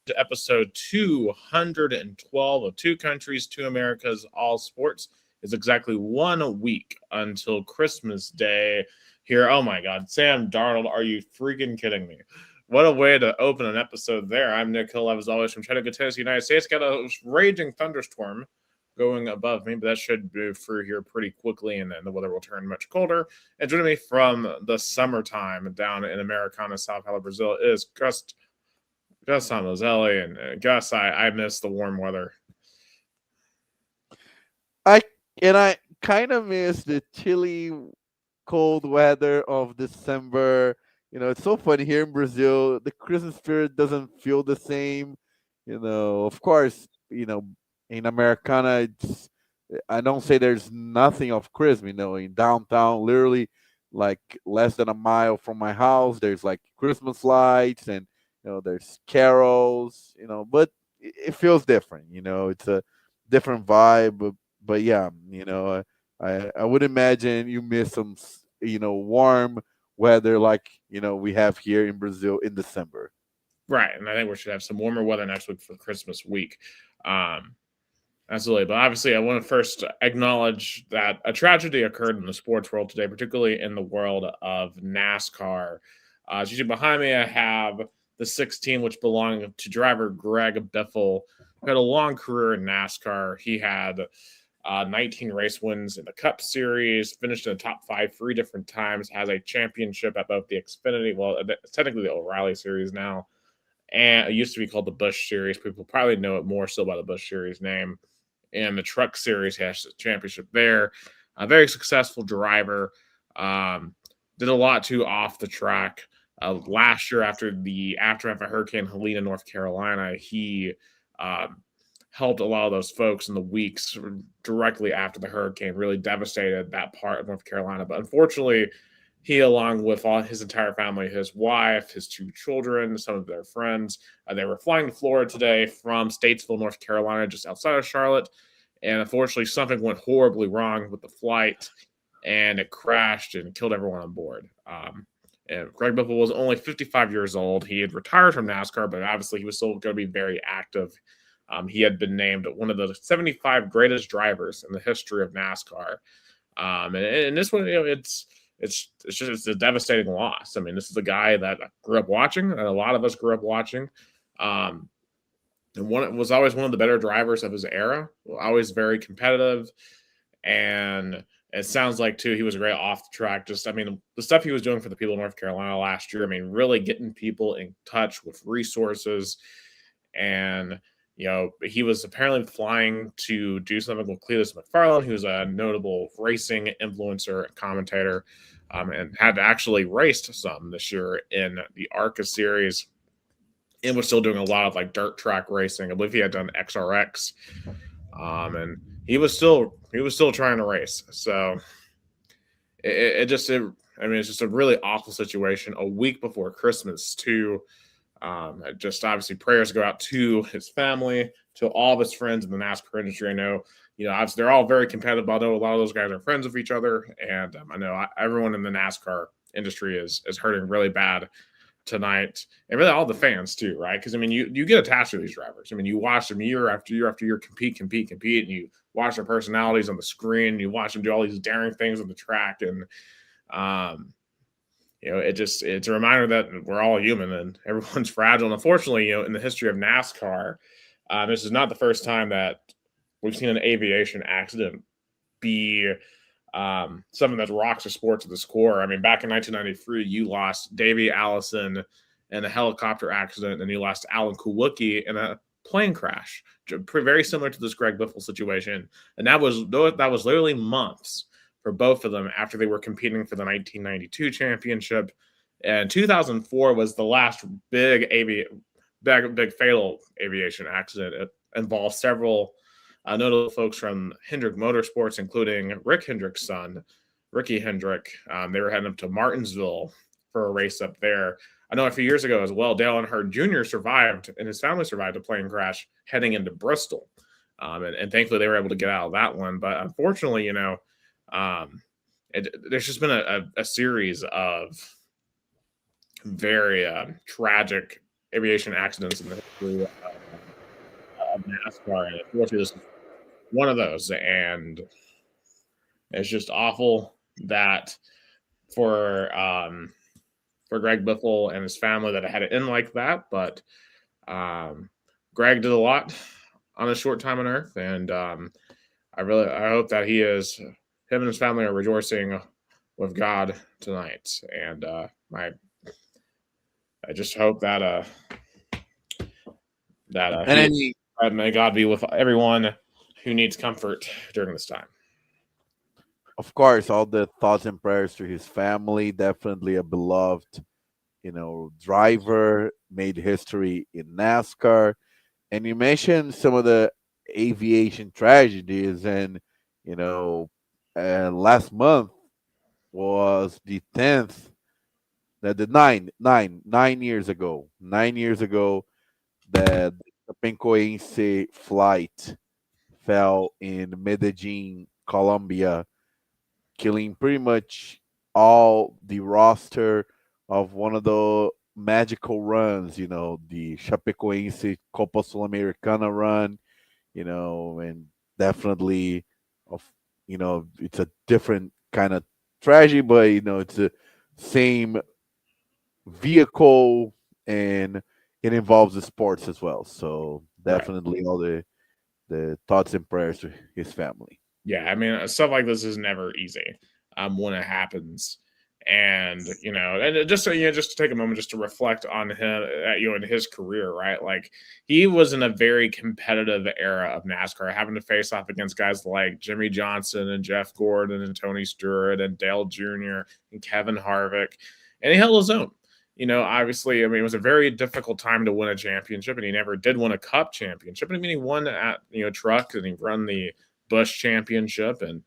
to episode 212 of Two Countries, Two Americas, All Sports. It's exactly 1 week until Christmas Day here. Oh my God, Sam Darnold, are you freaking kidding me? What a way to open an episode there. I'm Nick Hill, as always, from Chattanooga, Tennessee, United States. Got a raging thunderstorm going above me, but that should move through here pretty quickly, and then the weather will turn much colder. And joining me from the summertime down in Americana, Sao Paulo, Brazil, is Gus Mazelli, and Gus, I miss the warm weather. I I kind of miss the chilly, cold weather of December. It's so funny here in Brazil. The Christmas spirit doesn't feel the same. Of course, in Americana, I don't say there's nothing of Christmas. In downtown, literally, like less than a mile from my house, there's like Christmas lights and there's carols. But it feels different. It's a different vibe. But yeah, I would imagine you miss some warm weather like we have here in Brazil in December. Right, and I think we should have some warmer weather next week for Christmas week. Um, Absolutely. But obviously, I want to first acknowledge that a tragedy occurred in the sports world today, particularly in the world of NASCAR. As you see behind me, I have the 16, which belonged to driver Greg Biffle, who had a long career in NASCAR. He had 19 race wins in the Cup Series, finished in the top five 3 different times, has a championship at both the Xfinity, well, it's technically the O'Reilly Series now, and it used to be called the Busch Series. People probably know it more so by the Busch Series name. And the Truck Series has a championship there. A very successful driver. Did a lot too off the track. Last year, after the aftermath of Hurricane Helene in North Carolina, he helped a lot of those folks in the weeks directly after the hurricane. Really devastated that part of North Carolina. But unfortunately, he, along with all his entire family, his wife, his 2 children, some of their friends, they were flying to Florida today from Statesville, North Carolina, just outside of Charlotte. And unfortunately, something went horribly wrong with the flight, and it crashed and killed everyone on board. And Greg Biffle was only 55 years old. He had retired from NASCAR, but obviously he was still going to be very active. He had been named one of the 75 greatest drivers in the history of NASCAR. And this one, it's a devastating loss. I mean, this is a guy that I grew up watching, and a lot of us grew up watching. And was always one of the better drivers of his era. Always very competitive, and it sounds like too he was great off the track. Just, I mean, the stuff he was doing for the people of North Carolina last year. I mean, really getting people in touch with resources, and he was apparently flying to do something with Cletus McFarland, who's a notable racing influencer and commentator, and had actually raced some this year in the ARCA series, and was still doing a lot of like dirt track racing. I believe he had done XRX, and he was still trying to race. So I mean, it's just a really awful situation. A week before Christmas, too. Just obviously prayers go out to his family, to all of his friends in the NASCAR industry. I know, obviously they're all very competitive. I know a lot of those guys are friends of each other, and I know everyone in the NASCAR industry is hurting really bad tonight, and really all the fans too, right? Because I mean, you get attached to these drivers. I mean, you watch them year after year after year compete, and you watch their personalities on the screen. And you watch them do all these daring things on the track, and it's a reminder that we're all human and everyone's fragile. And unfortunately, in the history of NASCAR, this is not the first time that we've seen an aviation accident be something that rocks the sport to this core. I mean, back in 1993, you lost Davey Allison in a helicopter accident, and you lost Alan Kulwicki in a plane crash, very similar to this Greg Biffle situation. And that was literally months for both of them after they were competing for the 1992 championship. And 2004 was the last big fatal aviation accident. It involved several notable folks from Hendrick Motorsports, including Rick Hendrick's son, Ricky Hendrick. They were heading up to Martinsville for a race up there. I know a few years ago as well, Dale Earnhardt Jr. survived, and his family survived a plane crash heading into Bristol. And thankfully they were able to get out of that one. But unfortunately, there's just been a series of very tragic aviation accidents in the history of NASCAR, and unfortunately, this is one of those. And it's just awful that for Greg Biffle and his family that it had it in like that. But Greg did a lot on a short time on Earth, and I hope that him and his family are rejoicing with God tonight. And I just hope that may God be with everyone who needs comfort during this time. Of course, all the thoughts and prayers to his family. Definitely a beloved, driver, made history in NASCAR. And you mentioned some of the aviation tragedies, and last month was the 10th, the 9 years ago, 9 years ago, that the Chapecoense flight fell in Medellin, Colombia, killing pretty much all the roster of one of the magical runs, the Chapecoense Copa Sul-Americana run, and definitely it's a different kind of tragedy, but it's the same vehicle, and it involves the sports as well. So definitely all the thoughts and prayers to his family. Yeah, I mean, stuff like this is never easy when it happens. And just to take a moment just to reflect on him, in his career, right? Like he was in a very competitive era of NASCAR, having to face off against guys like Jimmy Johnson and Jeff Gordon and Tony Stewart and Dale Jr. and Kevin Harvick, and he held his own. Obviously, I mean, it was a very difficult time to win a championship, and he never did win a Cup championship. I mean, he won at Truck, and he won the Busch Championship, and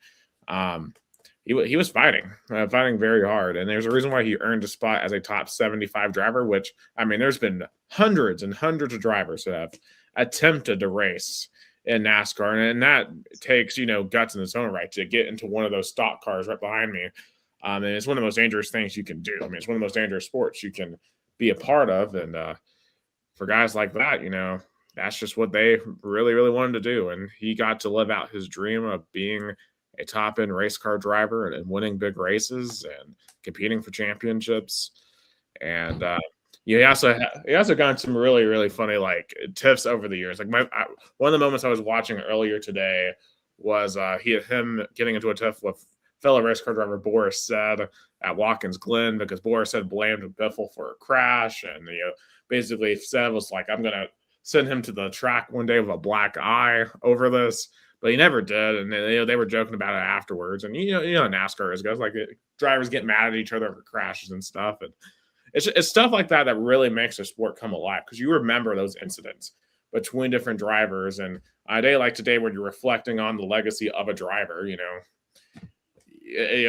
he was fighting very hard. And there's a reason why he earned a spot as a top 75 driver, which, I mean, there's been hundreds and hundreds of drivers that have attempted to race in NASCAR. And that takes, guts in its own right to get into one of those stock cars right behind me. And it's one of the most dangerous things you can do. I mean, it's one of the most dangerous sports you can be a part of. And for guys like that, that's just what they really, really wanted to do. And he got to live out his dream of being a top-end race car driver and winning big races and competing for championships. And he also got some really, really funny tips over the years. Like one of the moments I was watching earlier today was him getting into a tiff with fellow race car driver Boris Said at Watkins Glen, because Boris had blamed Biffle for a crash, and basically Said was like, I'm gonna send him to the track one day with a black eye over this, but he never did. And they were joking about it afterwards. And NASCAR is guys, like drivers get mad at each other for crashes and stuff, and it's stuff like that that really makes the sport come alive, because you remember those incidents between different drivers. And a day like today, when you're reflecting on the legacy of a driver,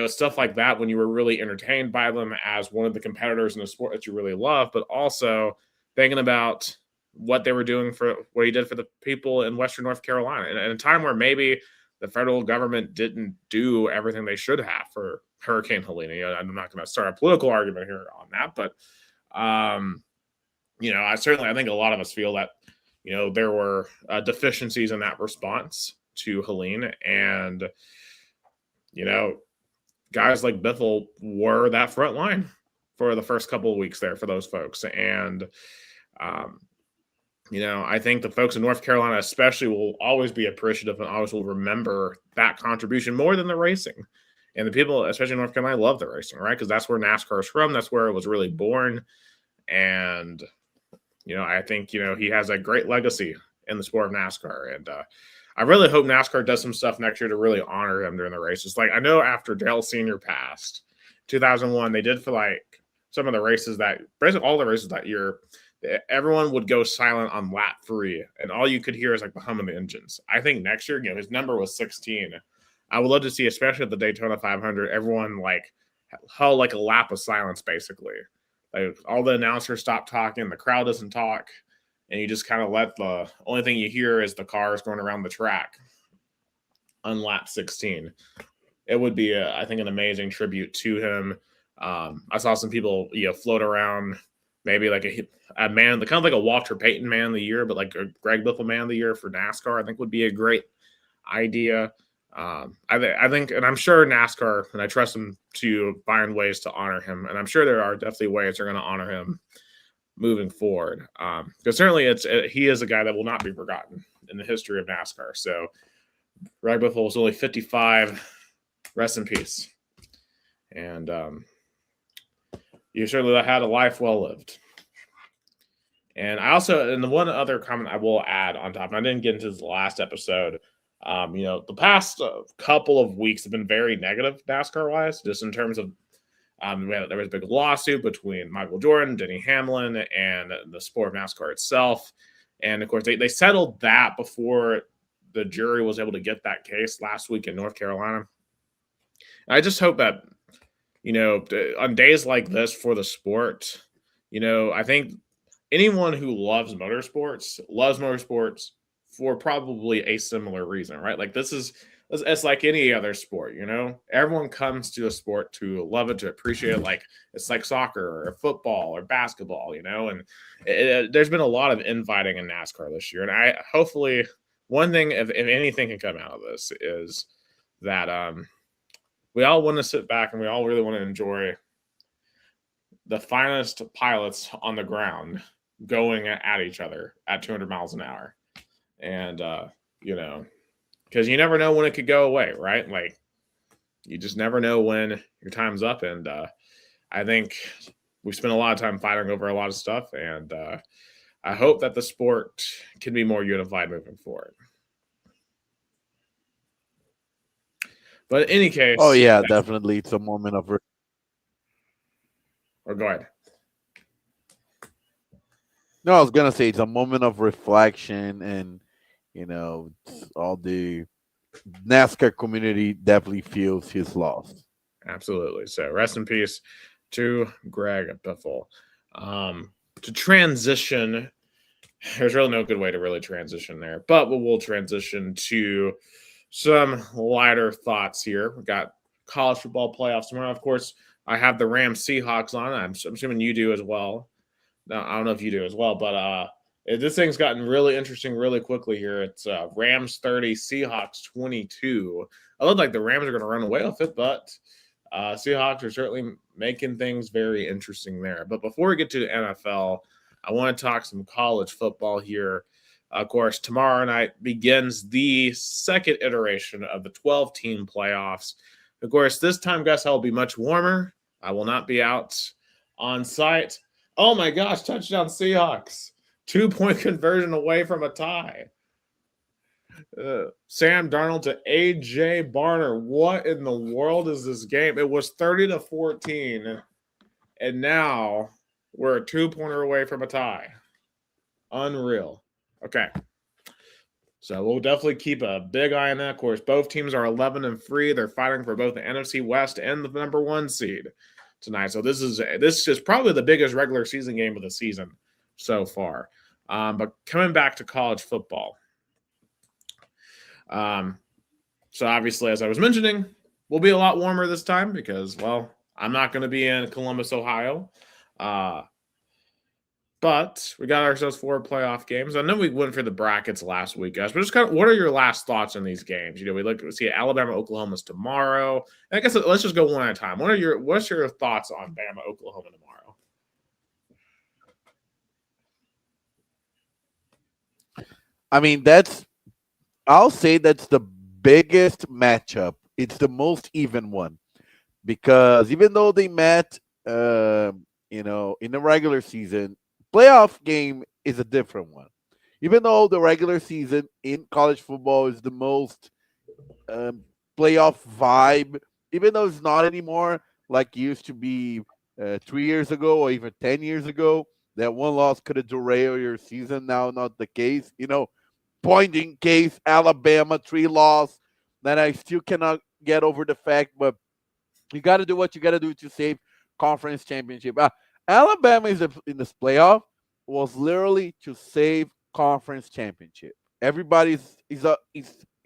stuff like that, when you were really entertained by them as one of the competitors in the sport that you really love, but also thinking about what they were doing for what he did for the people in Western North Carolina, and in a time where maybe the federal government didn't do everything they should have for Hurricane Helene. I'm not going to start a political argument here on that, but I think a lot of us feel that there were deficiencies in that response to Helene, and guys like Biffle were that front line for the first couple of weeks there for those folks. And, I think the folks in North Carolina especially will always be appreciative and always will remember that contribution more than the racing. And the people, especially in North Carolina, love the racing, right? Because that's where NASCAR is from. That's where it was really born. And, I think, he has a great legacy in the sport of NASCAR. And I really hope NASCAR does some stuff next year to really honor him during the races. Like, I know after Dale Sr. passed, 2001, they did for some of the races basically all the races that year, everyone would go silent on lap 3, and all you could hear is the hum of the engines. I think next year, his number was 16. I would love to see, especially at the Daytona 500, everyone held a lap of silence, basically. All the announcers stop talking, the crowd doesn't talk, and you just kind of let the only thing you hear is the cars going around the track on lap 16. It would be, I think, an amazing tribute to him. I saw some people, float around maybe like a man, kind of like a Walter Payton Man of the Year, but like a Greg Biffle Man of the Year for NASCAR, I think would be a great idea. I think, and I'm sure NASCAR, and I trust them to find ways to honor him, and I'm sure there are definitely ways they're going to honor him moving forward. Because certainly he is a guy that will not be forgotten in the history of NASCAR. So Greg Biffle was only 55. Rest in peace. And you certainly had a life well lived. And the one other comment I will add on top, and I didn't get into this last episode, the past couple of weeks have been very negative NASCAR-wise, just in terms of there was a big lawsuit between Michael Jordan, Denny Hamlin, and the sport of NASCAR itself. And, of course, they settled that before the jury was able to get that case last week in North Carolina. And I just hope that, on days like this for the sport, I think anyone who loves motorsports for probably a similar reason, right? Like it's like any other sport, everyone comes to a sport to love it, to appreciate it. Like it's like soccer or football or basketball, and there's been a lot of infighting in NASCAR this year. And hopefully one thing, if anything can come out of this, is that we all want to sit back and we all really want to enjoy the finest pilots on the ground going at each other at 200 miles an hour. And, because you never know when it could go away, right? Like, you just never know when your time's up. And I think we spent a lot of time fighting over a lot of stuff. And I hope that the sport can be more unified moving forward. But in any case. Oh, yeah, definitely. It's a moment of. Or go ahead. No, I was going to say it's a moment of reflection, and, all the NASCAR community definitely feels his loss. Absolutely. So rest in peace to Greg Biffle. To transition, there's really no good way to really transition there, but we'll transition to some lighter thoughts here. We've got college football playoffs tomorrow. Of course, I have the Rams Seahawks on. I'm assuming you do as well. No, I don't know if you do as well, but this thing's gotten really interesting really quickly here. It's Rams 30, Seahawks 22. I look like the Rams are going to run away with it, but Seahawks are certainly making things very interesting there. But before we get to the NFL, I want to talk some college football here. Of course, tomorrow night begins the second iteration of the 12-team playoffs. Of course, this time, guess I'll be much warmer. I will not be out on site. Oh my gosh, touchdown Seahawks. 2-point conversion away from a tie. Sam Darnold to A.J. Barner. What in the world is this game? It was 30-14, and now we're a 2-pointer away from a tie. Unreal. Okay. So we'll definitely keep a big eye on that. Of course, both teams are 11-3. They're fighting for both the NFC West and the number 1 seed tonight. So this is probably the biggest regular season game of the season so far. But coming back to college football. So obviously, as I was mentioning, we'll be a lot warmer this time because, well, I'm not going to be in Columbus, Ohio. But we got ourselves 4 playoff games. I know we went for the brackets last week, guys, but just kind of, what are your last thoughts on these games? We see Alabama, Oklahoma's tomorrow. And I guess let's just go one at a time. What's your thoughts on Bama, Oklahoma tomorrow? I mean, I'll say that's the biggest matchup. It's the most even one because even though they met, in the regular season, playoff game is a different one. Even though the regular season in college football is the most playoff vibe, even though it's not anymore like it used to be 3 years ago or even 10 years ago, that one loss could have derailed your season. Now, not the case. Pointing case, Alabama 3 loss, that I still cannot get over the fact, but you got to do what you got to do to save conference championship. Alabama in this playoff was literally to save conference championship. Everybody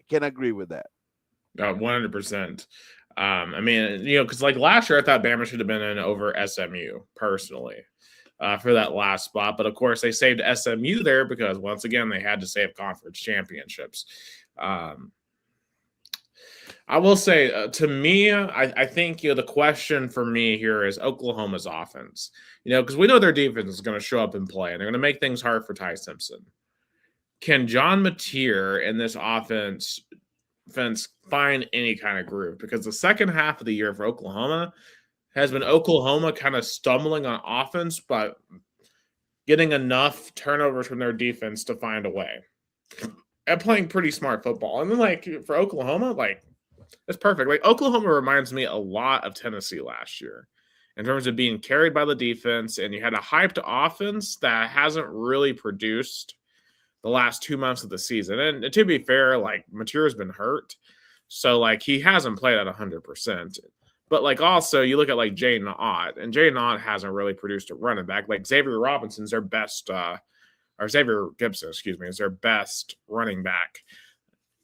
can agree with that. 100%. I mean, because like last year, I thought Bama should have been in over SMU personally. for that last spot. But of course, they saved SMU there because once again they had to save conference championships. I will say, to me, I think the question for me here is Oklahoma's offense. Because we know their defense is going to show up and play, and they're going to make things hard for Ty Simpson. Can John Mateer in this offense find any kind of groove? Because the second half of the year for Oklahoma has been Oklahoma kind of stumbling on offense, but getting enough turnovers from their defense to find a way. And playing pretty smart football. And then, for Oklahoma, it's perfect. Oklahoma reminds me a lot of Tennessee last year in terms of being carried by the defense, and you had a hyped offense that hasn't really produced the last 2 months of the season. And to be fair, Mateer's been hurt. So, he hasn't played at 100%. But, also, you look at, Jaden Ott, and Jaden Ott hasn't really produced a running back. Xavier Robinson's their best or Xavier Gibson, is their best running back.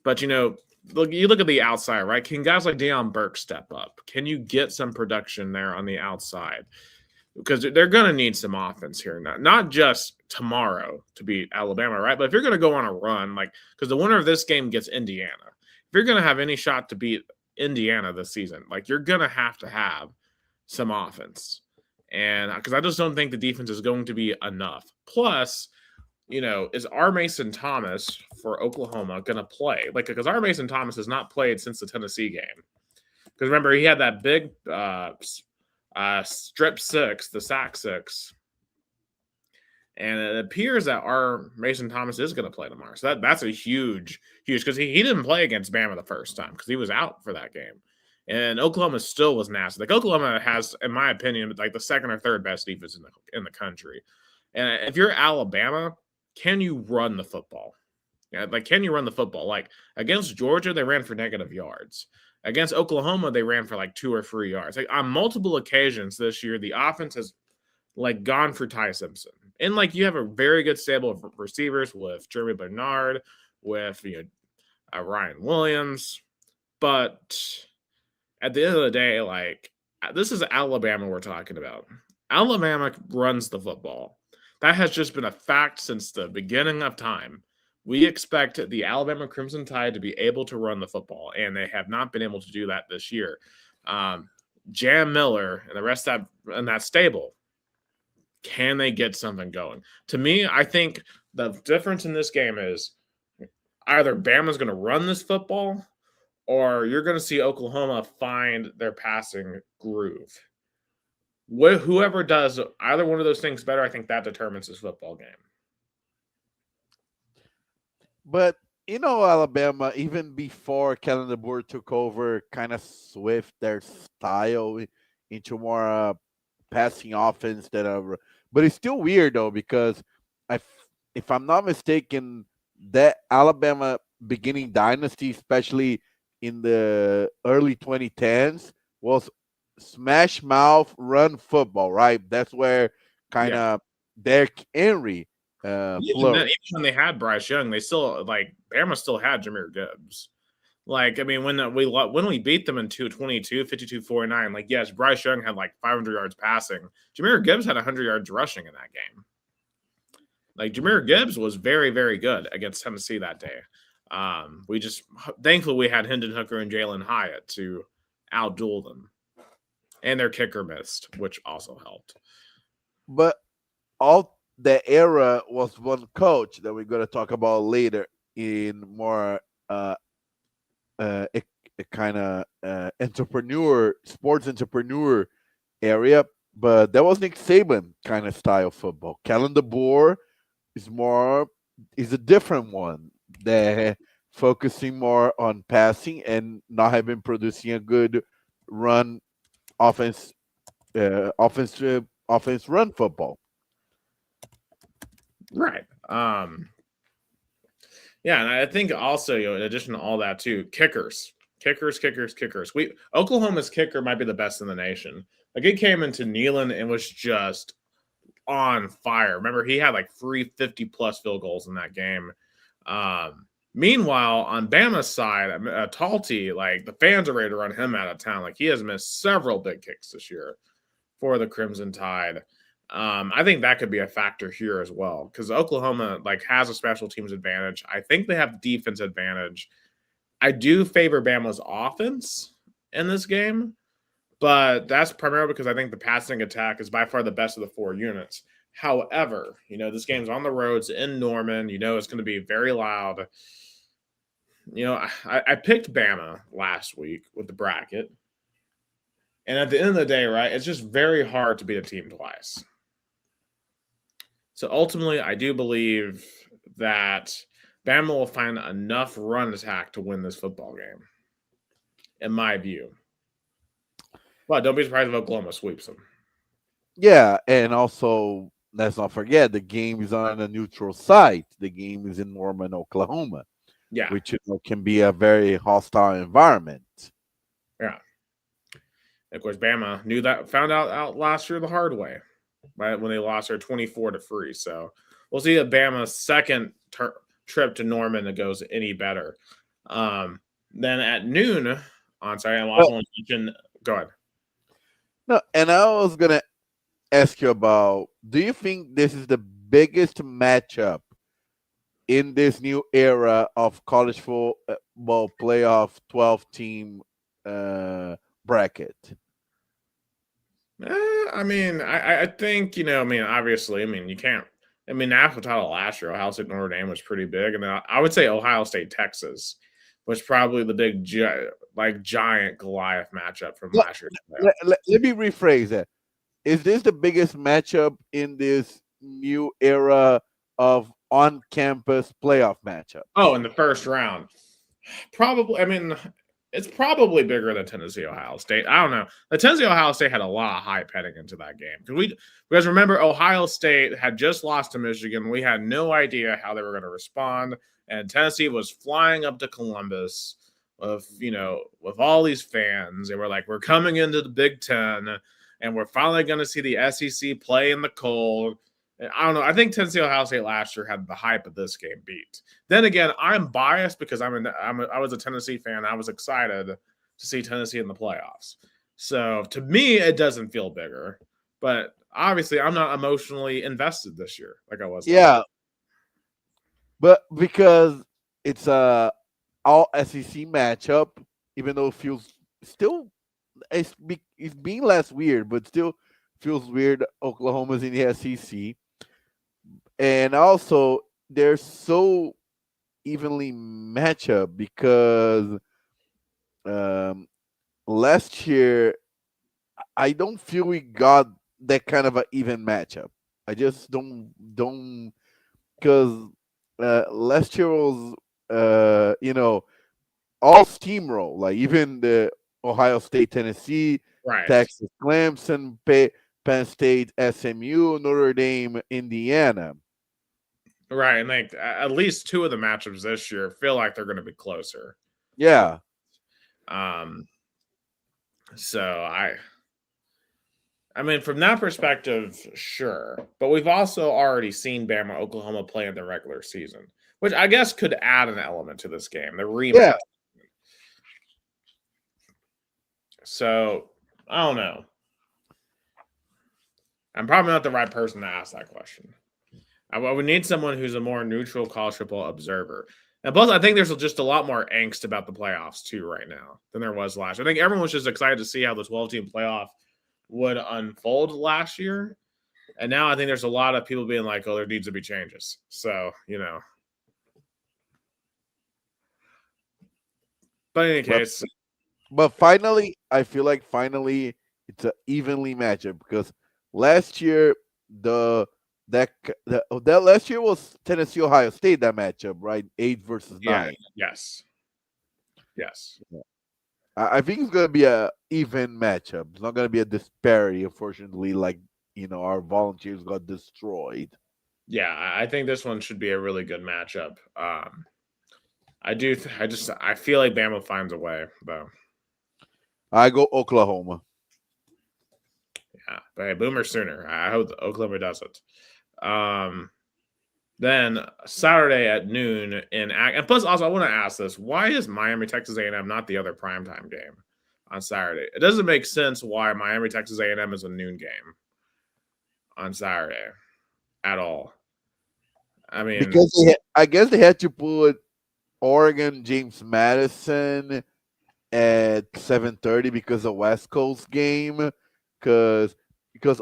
But, you look at the outside, right? Can guys like Deion Burke step up? Can you get some production there on the outside? Because they're going to need some offense here. Not just tomorrow to beat Alabama, right? But if you're going to go on a run, because the winner of this game gets Indiana. If you're going to have any shot to beat Indiana this season, you're going to have some offense. And because I just don't think the defense is going to be enough. Plus, is R. Mason Thomas for Oklahoma going to play? Because R. Mason Thomas has not played since the Tennessee game. Because remember, he had that big strip six, the sack six. And it appears that R. Mason Thomas is going to play tomorrow. So that's a huge, because he didn't play against Bama the first time because he was out for that game. And Oklahoma still was nasty. Oklahoma has, in my opinion, the second or third best defense in the country. And if you're Alabama, can you run the football? Yeah, can you run the football? Against Georgia, they ran for negative yards. Against Oklahoma, they ran for 2 or 3 yards. On multiple occasions this year, the offense has gone for Ty Simpson. And you have a very good stable of receivers with Jeremy Bernard, with Ryan Williams. But at the end of the day, this is Alabama we're talking about. Alabama runs the football. That has just been a fact since the beginning of time. We expect the Alabama Crimson Tide to be able to run the football, and they have not been able to do that this year. Jam Miller and the rest of that stable, can they get something going? To me, I think the difference in this game is either Bama's going to run this football or you're going to see Oklahoma find their passing groove. Whoever does either one of those things better, I think that determines this football game. But, Alabama, even before Kellen DeBoer took over, kind of swift their style into more passing offense but it's still weird, though, because if I'm not mistaken, that Alabama beginning dynasty, especially in the early 2010s, was smash mouth run football, right? That's where kind of Derrick Henry even when they had Bryce Young, they still Bama still had Jahmyr Gibbs. When we beat them in 222, 52-49, yes, Bryce Young had 500 yards passing. Jahmyr Gibbs had 100 yards rushing in that game. Jahmyr Gibbs was very, very good against Tennessee that day. Thankfully we had Hendon Hooker and Jalen Hyatt to outduel them. And their kicker missed, which also helped. But all the era was one coach that we're going to talk about later in more a kind of sports entrepreneur area. But that was Nick Saban kind of style football. Kellen DeBoer is a different one. They're focusing more on passing and not have been producing a good run offense run football. Right. Yeah, and I think also, in addition to all that too, kickers. Oklahoma's kicker might be the best in the nation. It came into Neyland and was just on fire. Remember, he had 3 50-plus field goals in that game. Meanwhile, on Bama's side, Talty, the fans are ready to run him out of town. He has missed several big kicks this year for the Crimson Tide. I think that could be a factor here as well because Oklahoma has a special teams advantage. I think they have defense advantage. I do favor Bama's offense in this game, but that's primarily because I think the passing attack is by far the best of the 4 units. However, this game's on the roads in Norman. It's going to be very loud. I picked Bama last week with the bracket. And at the end of the day, right, it's just very hard to beat a team twice. So ultimately, I do believe that Bama will find enough run attack to win this football game, in my view. But don't be surprised if Oklahoma sweeps them. Yeah, and also let's not forget the game is on a neutral site. The game is in Norman, Oklahoma. Yeah, which can be a very hostile environment. Yeah. Of course, Bama found out last year the hard way, right, when they lost their 24-3. So we'll see if Bama's second trip to Norman that goes any better. Then at noon on Saturday, I also want to mention. Go ahead. No, and I was gonna ask you about. Do you think this is the biggest matchup in this new era of college football playoff 12-team bracket? I think, obviously, you can't. National title last year, Ohio State Notre Dame was pretty big. And then I would say Ohio State Texas was probably the big, giant Goliath matchup from last year. Let me rephrase that. Is this the biggest matchup in this new era of on-campus playoff matchup? Oh, in the first round. Probably, it's probably bigger than Tennessee Ohio State. I don't know. The Tennessee Ohio State had a lot of hype heading into that game because remember Ohio State had just lost to Michigan. We had no idea how they were going to respond, and Tennessee was flying up to Columbus with all these fans. They were like, "We're coming into the Big Ten, and we're finally going to see the SEC play in the cold." I don't know. I think Tennessee Ohio State last year had the hype of this game beat. Then again, I'm biased because I was a Tennessee fan. I was excited to see Tennessee in the playoffs. So to me, it doesn't feel bigger. But obviously, I'm not emotionally invested this year like I was. Yeah, but because it's a all SEC matchup, even though it feels still it's being less weird, but still feels weird. Oklahoma's in the SEC. And also, they're so evenly match up because last year, I don't feel we got that kind of an even matchup. I just don't because last year was all steamroll, like even the Ohio State, Tennessee, Right. Texas, Clemson, Penn State, SMU, Notre Dame, Indiana. Right, and at least 2 of the matchups this year feel like they're going to be closer. Yeah. So from that perspective, sure. But we've also already seen Bama, Oklahoma play in the regular season, which I guess could add an element to this game, the rematch. Yeah. So, I don't know. I'm probably not the right person to ask that question. I would need someone who's a more neutral college football observer. And plus, I think there's just a lot more angst about the playoffs, too, right now than there was last year. I think everyone was just excited to see how the 12-team playoff would unfold last year. And now I think there's a lot of people being like, oh, there needs to be changes. So, But in any case. But finally, I feel like it's an evenly matchup because last year, that last year was Tennessee Ohio State, that matchup, right? 8 versus 9. Yes. I think it's gonna be a even matchup. It's not gonna be a disparity, unfortunately, like our Volunteers got destroyed. Yeah, I think this one should be a really good matchup. I feel like Bama finds a way, though. I go Oklahoma. Yeah, but hey, Boomer sooner. I hope Oklahoma does it. Then Saturday at noon and plus also I want to ask this: why is Miami Texas A&M not the other primetime game on Saturday? It doesn't make sense why Miami Texas A&M is a noon game on Saturday at all. I mean, because I guess they had to put Oregon James Madison at 7:30 because of West Coast game, because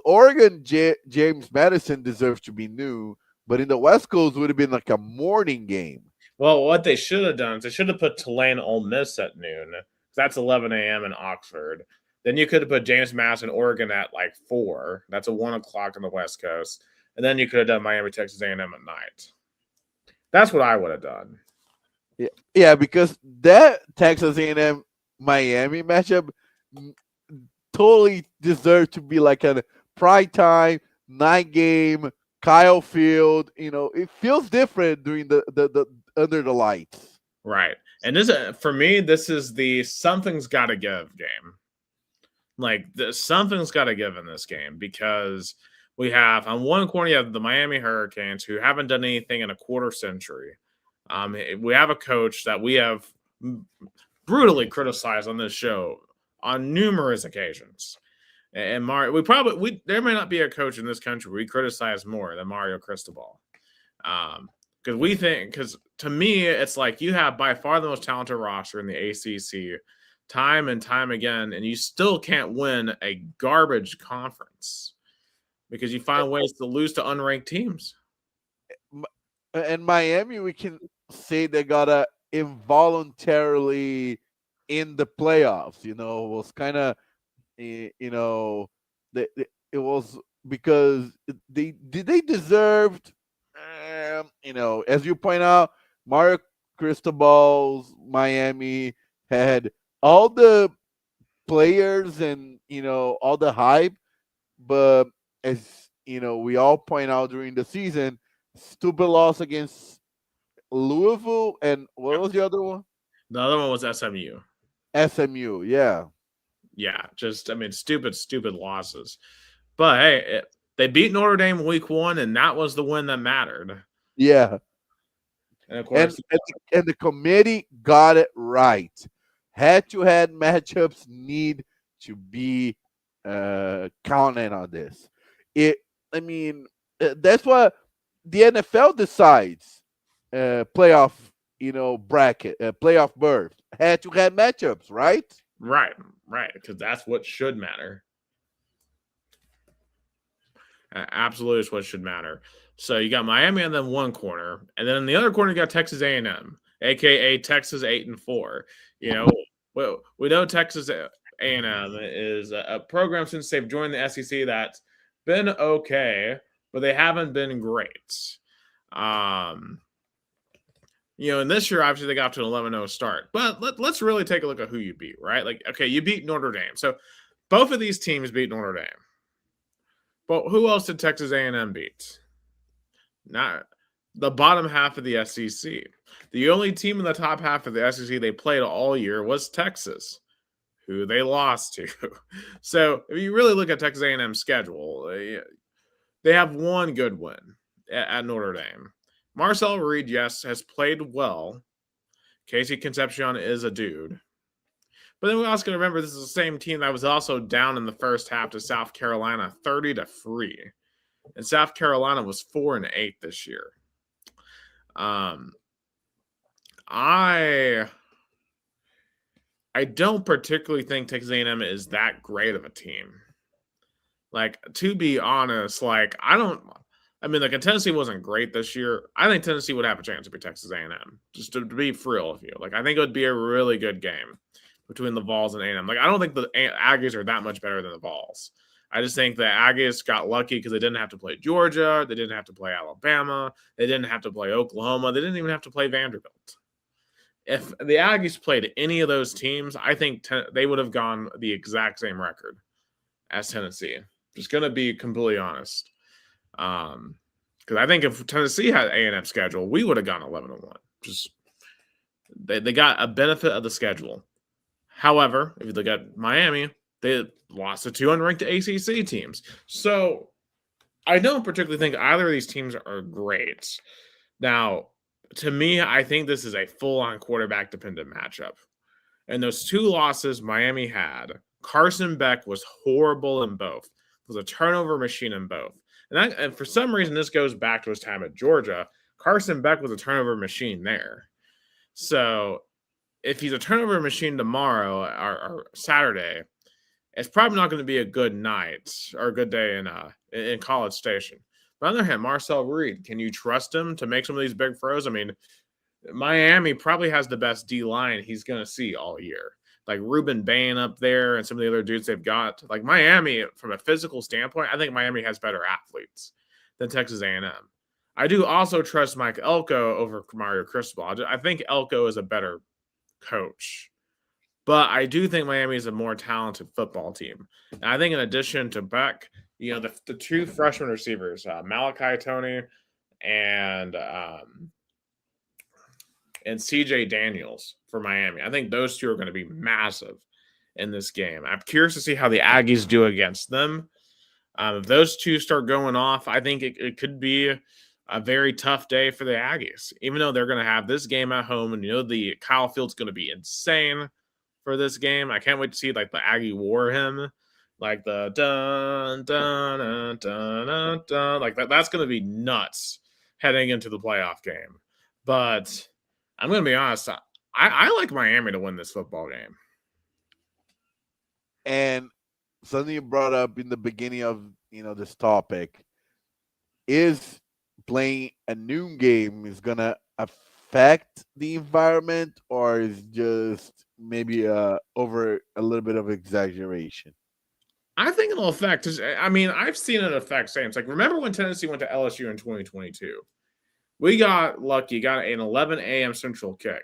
Oregon James Madison deserves to be new, but in the West Coast would have been like a morning game. well, what they should have done is they should have put Tulane Ole Miss at noon. That's 11 a.m. in Oxford. Then you could have put James Madison Oregon at like 4. That's a 1 o'clock on the West Coast. And then you could have done Miami Texas A&M at night. That's what I would have done. Yeah, because that Texas A&M Miami matchup totally deserved to be like a prime time night game. Kyle Field, it feels different during the under the lights. Right. And this, for me, this is the something's got to give game. Like, something's got to give in this game because we have on one corner, you have the Miami Hurricanes who haven't done anything in a quarter century. We have a coach that we have brutally criticized on this show on numerous occasions. And Mario, there may not be a coach in this country we criticize more than Mario Cristobal. Because to me, it's like you have by far the most talented roster in the ACC time and time again, and you still can't win a garbage conference because you find ways to lose to unranked teams. And Miami, we can say they got involuntarily in the playoffs. It was kind of, it was because they deserved. As you point out, Mario Cristobal's Miami had all the players and all the hype, but as we all point out during the season, stupid loss against Louisville, and what was the other one? The other one was SMU. SMU, yeah. Yeah, just stupid losses. But hey, they beat Notre Dame week 1, and that was the win that mattered. Yeah. And of course, and the committee got it right. Head-to-head matchups need to be counted on this. That's what the NFL decides. Playoff, bracket, playoff berth, head-to-head matchups, right? Right, because that's what should matter. Absolutely is what should matter. So you got Miami in then one corner, and then in the other corner you got Texas A&M, aka Texas 8-4. We know Texas A&M is a program since they've joined the SEC that's been okay, but they haven't been great. And this year obviously they got to an 11-0 start, but let's really take a look at who you beat, right? Like, okay, you beat Notre Dame, so both of these teams beat Notre Dame. But who else did Texas A&M beat? Not the bottom half of the SEC. The only team in the top half of the SEC they played all year was Texas, who they lost to. So if you really look at Texas A&M's schedule, they have one good win at Notre Dame. Marcel Reed, yes, has played well. Casey Concepcion is a dude. But then we also got to remember this is the same team that was also down in the first half to South Carolina 30-3. And South Carolina was 4-8 this year. I don't particularly think Texas A&M is that great of a team. Like, to be honest, Tennessee wasn't great this year. I think Tennessee would have a chance to beat Texas A&M. Just to be for real with you. I think it would be a really good game between the Vols and A&M. I don't think the Aggies are that much better than the Vols. I just think the Aggies got lucky because they didn't have to play Georgia. They didn't have to play Alabama. They didn't have to play Oklahoma. They didn't even have to play Vanderbilt. If the Aggies played any of those teams, I think they would have gone the exact same record as Tennessee. Just going to be completely honest. Because I think if Tennessee had A&M schedule, we would have gone 11-1. Just they got a benefit of the schedule. However, if you look at Miami, they lost to 2 unranked ACC teams. So I don't particularly think either of these teams are great. Now, to me, I think this is a full-on quarterback-dependent matchup. And those 2 losses Miami had, Carson Beck was horrible in both. Was a turnover machine in both. And for some reason, this goes back to his time at Georgia. Carson Beck was a turnover machine there. So if he's a turnover machine tomorrow or Saturday, it's probably not going to be a good night or a good day in College Station. But on the other hand, Marcel Reed, can you trust him to make some of these big throws? I mean, Miami probably has the best D line he's going to see all year. Like Ruben Bain up there and some of the other dudes they've got. Like Miami, from a physical standpoint, I think Miami has better athletes than Texas A&M. I do also trust Mike Elko over Mario Cristobal. I think Elko is a better coach. But I do think Miami is a more talented football team. And I think in addition to Beck, the two freshman receivers, Malachi Tony and CJ Daniels for Miami. I think those two are going to be massive in this game. I'm curious to see how the Aggies do against them. If those two start going off, I think it could be a very tough day for the Aggies, even though they're going to have this game at home. And the Kyle Field's going to be insane for this game. I can't wait to see like the Aggie war hymn, like the dun dun dun dun dun, dun. Like that's going to be nuts heading into the playoff game. But I'm going to be honest, I like Miami to win this football game. And something you brought up in the beginning of this topic is playing a noon game is going to affect the environment, or is just maybe over a little bit of exaggeration? I think it'll affect. I mean, I've seen it affect Saints. Like, remember when Tennessee went to LSU in 2022? We got lucky, got an 11 a.m. Central kick,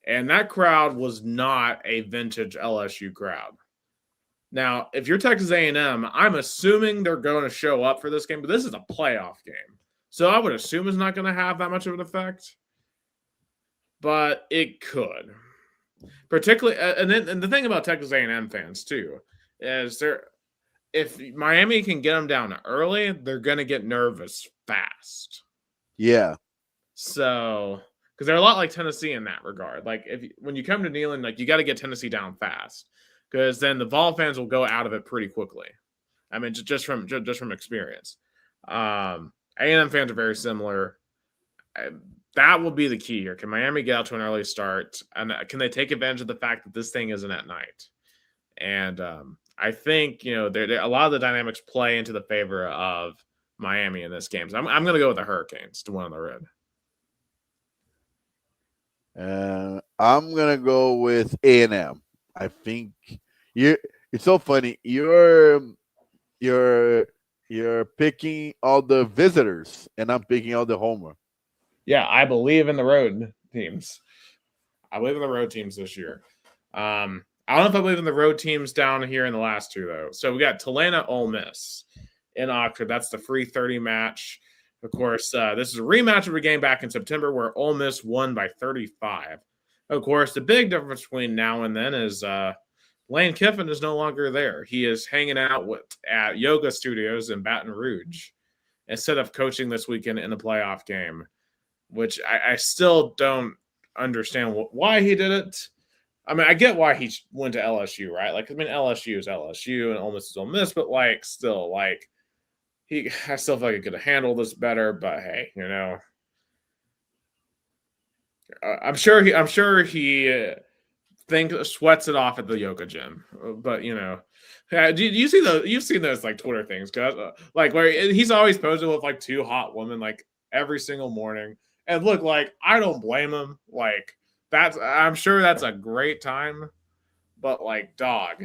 and that crowd was not a vintage LSU crowd. Now, if you're Texas A&M, I'm assuming they're going to show up for this game, but this is a playoff game. So I would assume it's not going to have that much of an effect, but it could. Particularly, and the thing about Texas A&M fans too is if Miami can get them down early, they're going to get nervous fast. Yeah. So, because they're a lot like Tennessee in that regard. Like when you come to Neyland, like you got to get Tennessee down fast, because then the Vol fans will go out of it pretty quickly. I mean, just from experience. A&M fans are very similar. That will be the key here. Can Miami get out to an early start? And can they take advantage of the fact that this thing isn't at night? And I think, a lot of the dynamics play into the favor of Miami in this game. So I'm going to go with the Hurricanes to win on the road. I'm going to go with A&M. I think it's so funny. You're picking all the visitors, and I'm picking all the homer. Yeah, I believe in the road teams. I believe in the road teams this year. I don't know if I believe in the road teams down here in the last two, though. So we got Tulane Ole Miss in Oxford. That's the 3:30 match. Of course, this is a rematch of a game back in September where Ole Miss won by 35. Of course, the big difference between now and then is Lane Kiffin is no longer there. He is hanging out at yoga studios in Baton Rouge instead of coaching this weekend in a playoff game, which I still don't understand why he did it. I mean, I get why he went to LSU, right? Like, I mean, LSU is LSU and Ole Miss is Ole Miss, but still, I still feel like he could have handled this better. But hey, I'm sure he sweats it off at the yoga gym. But do you see you've seen those Twitter things, guys? Where he's always posing with two hot women every single morning. And look, I don't blame him. I'm sure that's a great time, but dog,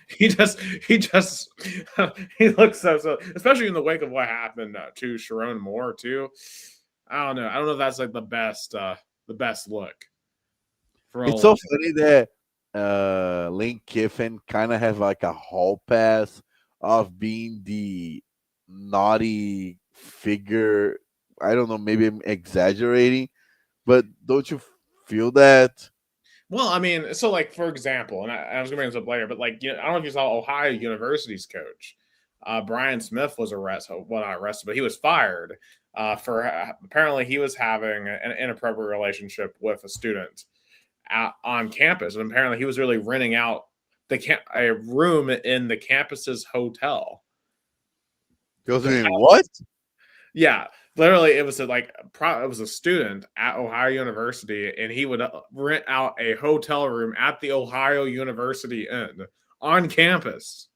he looks so, especially in the wake of what happened to Sharon Moore too. I don't know if that's the best look. It's so funny that Lane Kiffin kind of has a hall pass of being the naughty figure. I don't know, maybe I'm exaggerating, but don't you feel that? Well, I mean, so for example, and I was going to bring this up later, but I don't know if you saw Ohio University's coach, Brian Smith was arrested. Well, not arrested, but he was fired for apparently he was having an inappropriate relationship with a student on campus, and apparently he was really renting out a room in the campus's hotel. Goes in what? Yeah, literally, it was a student at Ohio University, and he would rent out a hotel room at the Ohio University Inn on campus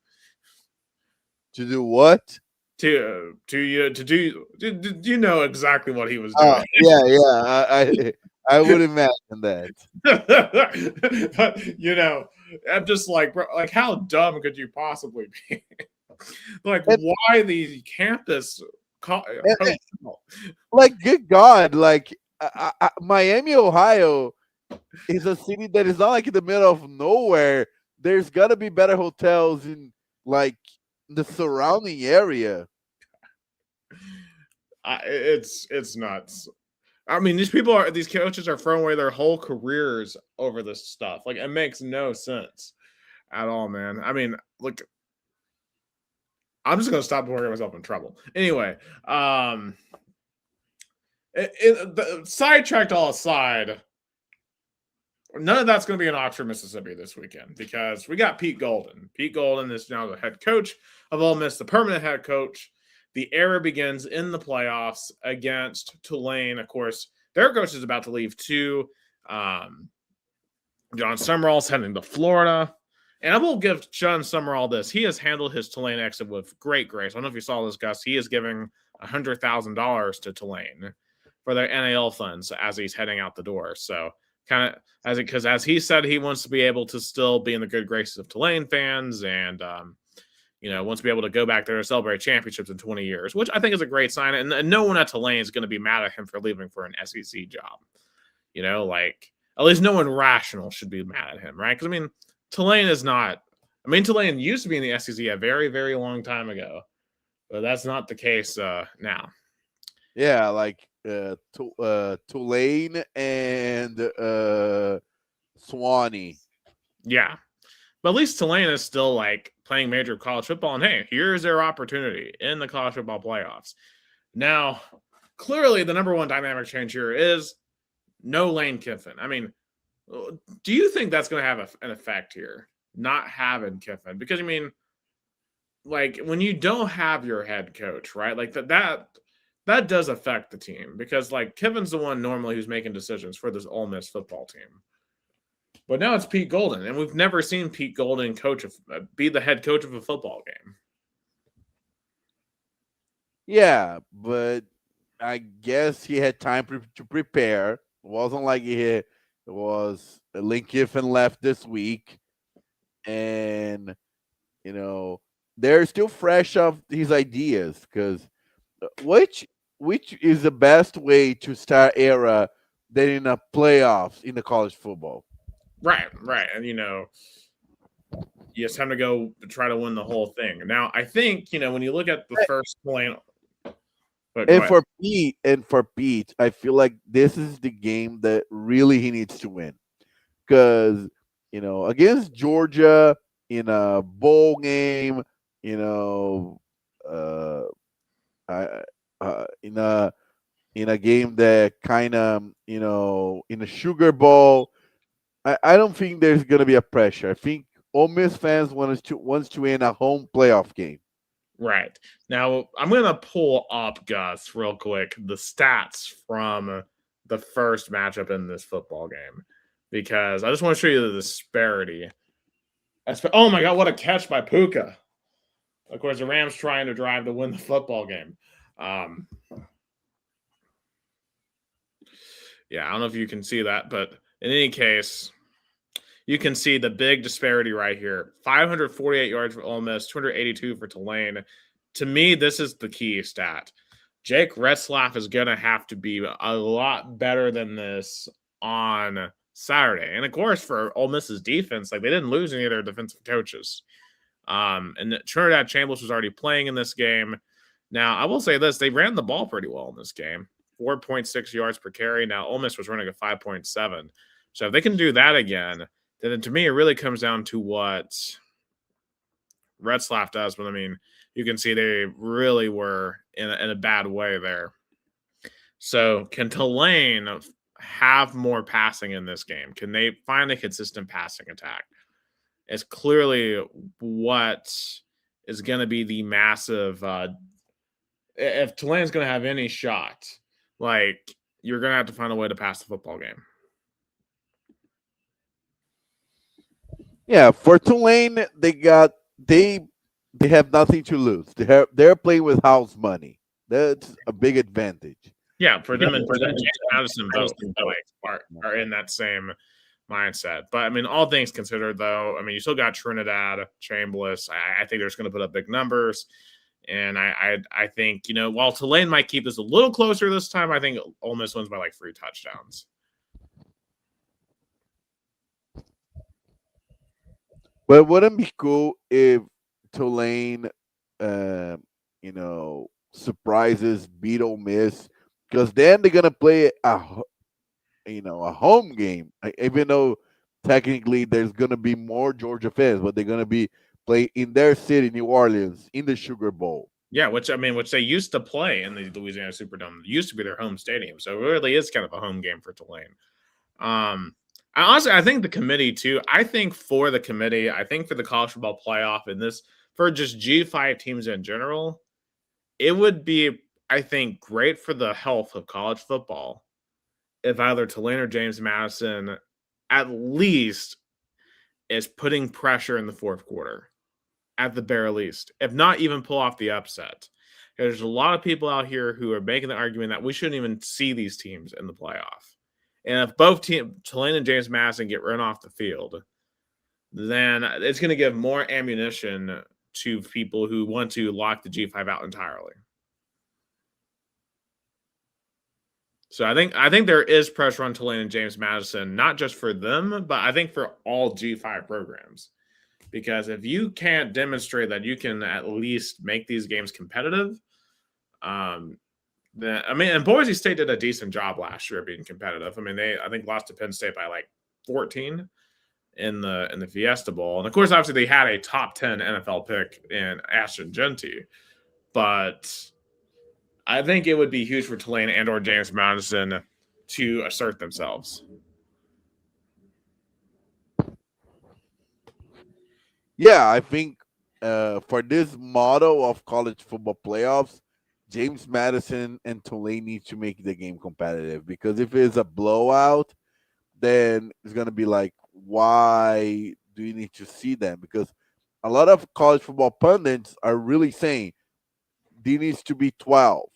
To do what? to do. You know exactly what he was Oh, doing. yeah. I would imagine that. But I'm just like, bro, like, how dumb could you possibly be? Like, And, why the campus and, hotel? like, good God, like Miami, Ohio is a city that is not like in the middle of nowhere. There's gotta be better hotels in like the surrounding area. It's nuts. I mean, these coaches are throwing away their whole careers over this stuff. Like, it makes no sense at all, man. I mean, look, I'm just gonna stop before I get myself in trouble. Anyway, sidetracked all aside, none of that's going to be in Oxford, Mississippi this weekend because we got Pete Golden. Pete Golden is now the head coach of Ole Miss, the permanent head coach. The era begins in the playoffs against Tulane. Of course, their coach is about to leave too. John Summerall's heading to Florida. And I will give John Summerall this. He has handled his Tulane exit with great grace. I don't know if you saw this, Gus. He is giving $100,000 to Tulane for their NAL funds as he's heading out the door. So kind of because as he said, he wants to be able to still be in the good graces of Tulane fans and wants to be able to go back there and celebrate championships in 20 years, which I think is a great sign. And no one at Tulane is going to be mad at him for leaving for an SEC job. At least no one rational should be mad at him, right? Because, I mean, Tulane is not – Tulane used to be in the SEC a very, very long time ago. But that's not the case now. Yeah, like Tulane and Swanee. Yeah. But at least Tulane is still, like, playing major college football. And, hey, here's their opportunity in the college football playoffs. Now, clearly the number one dynamic change here is no Lane Kiffin. I mean, do you think that's going to have an effect here, not having Kiffin? Because, like, when you don't have your head coach, right, like that does affect the team because, like, Kiffin's the one normally who's making decisions for this Ole Miss football team. But now it's Pete Golden, and we've never seen Pete Golden be the head coach of a football game. Yeah, but I guess he had time to prepare. It wasn't like it was Lane Kiffin left this week, and they're still fresh of his ideas. Because which is the best way to start era than in a playoffs in the college football? Right. And, it's time to go try to win the whole thing. Now, I think, when you look at the first point. And for Pete, I feel like this is the game that really he needs to win. Because, against Georgia in a bowl game, in a game that kind of, in a Sugar Bowl, I don't think there's gonna be a pressure. I think Ole Miss fans wants to win a home playoff game. Right. Now, I'm going to pull up, Gus, real quick, the stats from the first matchup in this football game because I just want to show you the disparity. Oh, my God, what a catch by Puka. Of course, the Rams trying to drive to win the football game. Yeah, I don't know if you can see that, but in any case, you can see the big disparity right here. 548 yards for Ole Miss, 282 for Tulane. To me, this is the key stat. Jake Retzlaff is going to have to be a lot better than this on Saturday. And, of course, for Ole Miss's defense, like, they didn't lose any of their defensive coaches. And Trinidad Chambliss was already playing in this game. Now, I will say this. They ran the ball pretty well in this game. 4.6 yards per carry. Now, Ole Miss was running a 5.7. So if they can do that again, then to me, it really comes down to what Retzlaff does. But, you can see they really were in a bad way there. So can Tulane have more passing in this game? Can they find a consistent passing attack? It's clearly what is going to be the massive if Tulane's going to have any shot, like, you're going to have to find a way to pass the football game. Yeah, for Tulane, they have nothing to lose. They're playing with house money. That's a big advantage. Yeah, for them and James Madison both are in that same mindset. But I mean, all things considered, though, I mean, you still got Trinidad, Chambliss. I think they're just going to put up big numbers. And I think, while Tulane might keep this a little closer this time, I think Ole Miss wins by like 3 touchdowns. But wouldn't it be cool if Tulane, surprises beat Ole Miss? Because then they're gonna play a home game, even though technically there's gonna be more Georgia fans, but they're gonna be play in their city, New Orleans, in the Sugar Bowl. Yeah, which they used to play in the Louisiana Superdome. It used to be their home stadium, so it really is kind of a home game for Tulane. I think the committee too. I think for the committee, I think for the college football playoff and this for just G5 teams in general, it would be, I think, great for the health of college football if either Tulane or James Madison at least is putting pressure in the fourth quarter, at the bare least, if not even pull off the upset. There's a lot of people out here who are making the argument that we shouldn't even see these teams in the playoff. And if both teams, Tulane and James Madison, get run off the field, then it's going to give more ammunition to people who want to lock the G5 out entirely. So I think there is pressure on Tulane and James Madison, not just for them, but I think for all G5 programs. Because if you can't demonstrate that you can at least make these games competitive, and Boise State did a decent job last year being competitive. I mean, I think lost to Penn State by like 14 in the Fiesta Bowl, and of course, obviously, they had a top 10 NFL pick in Ashton Genty. But I think it would be huge for Tulane and/or James Madison to assert themselves. Yeah, I think for this model of college football playoffs, James Madison and Tulane need to make the game competitive, because if it's a blowout, then it's going to be like, why do you need to see them? Because a lot of college football pundits are really saying there needs to be 12,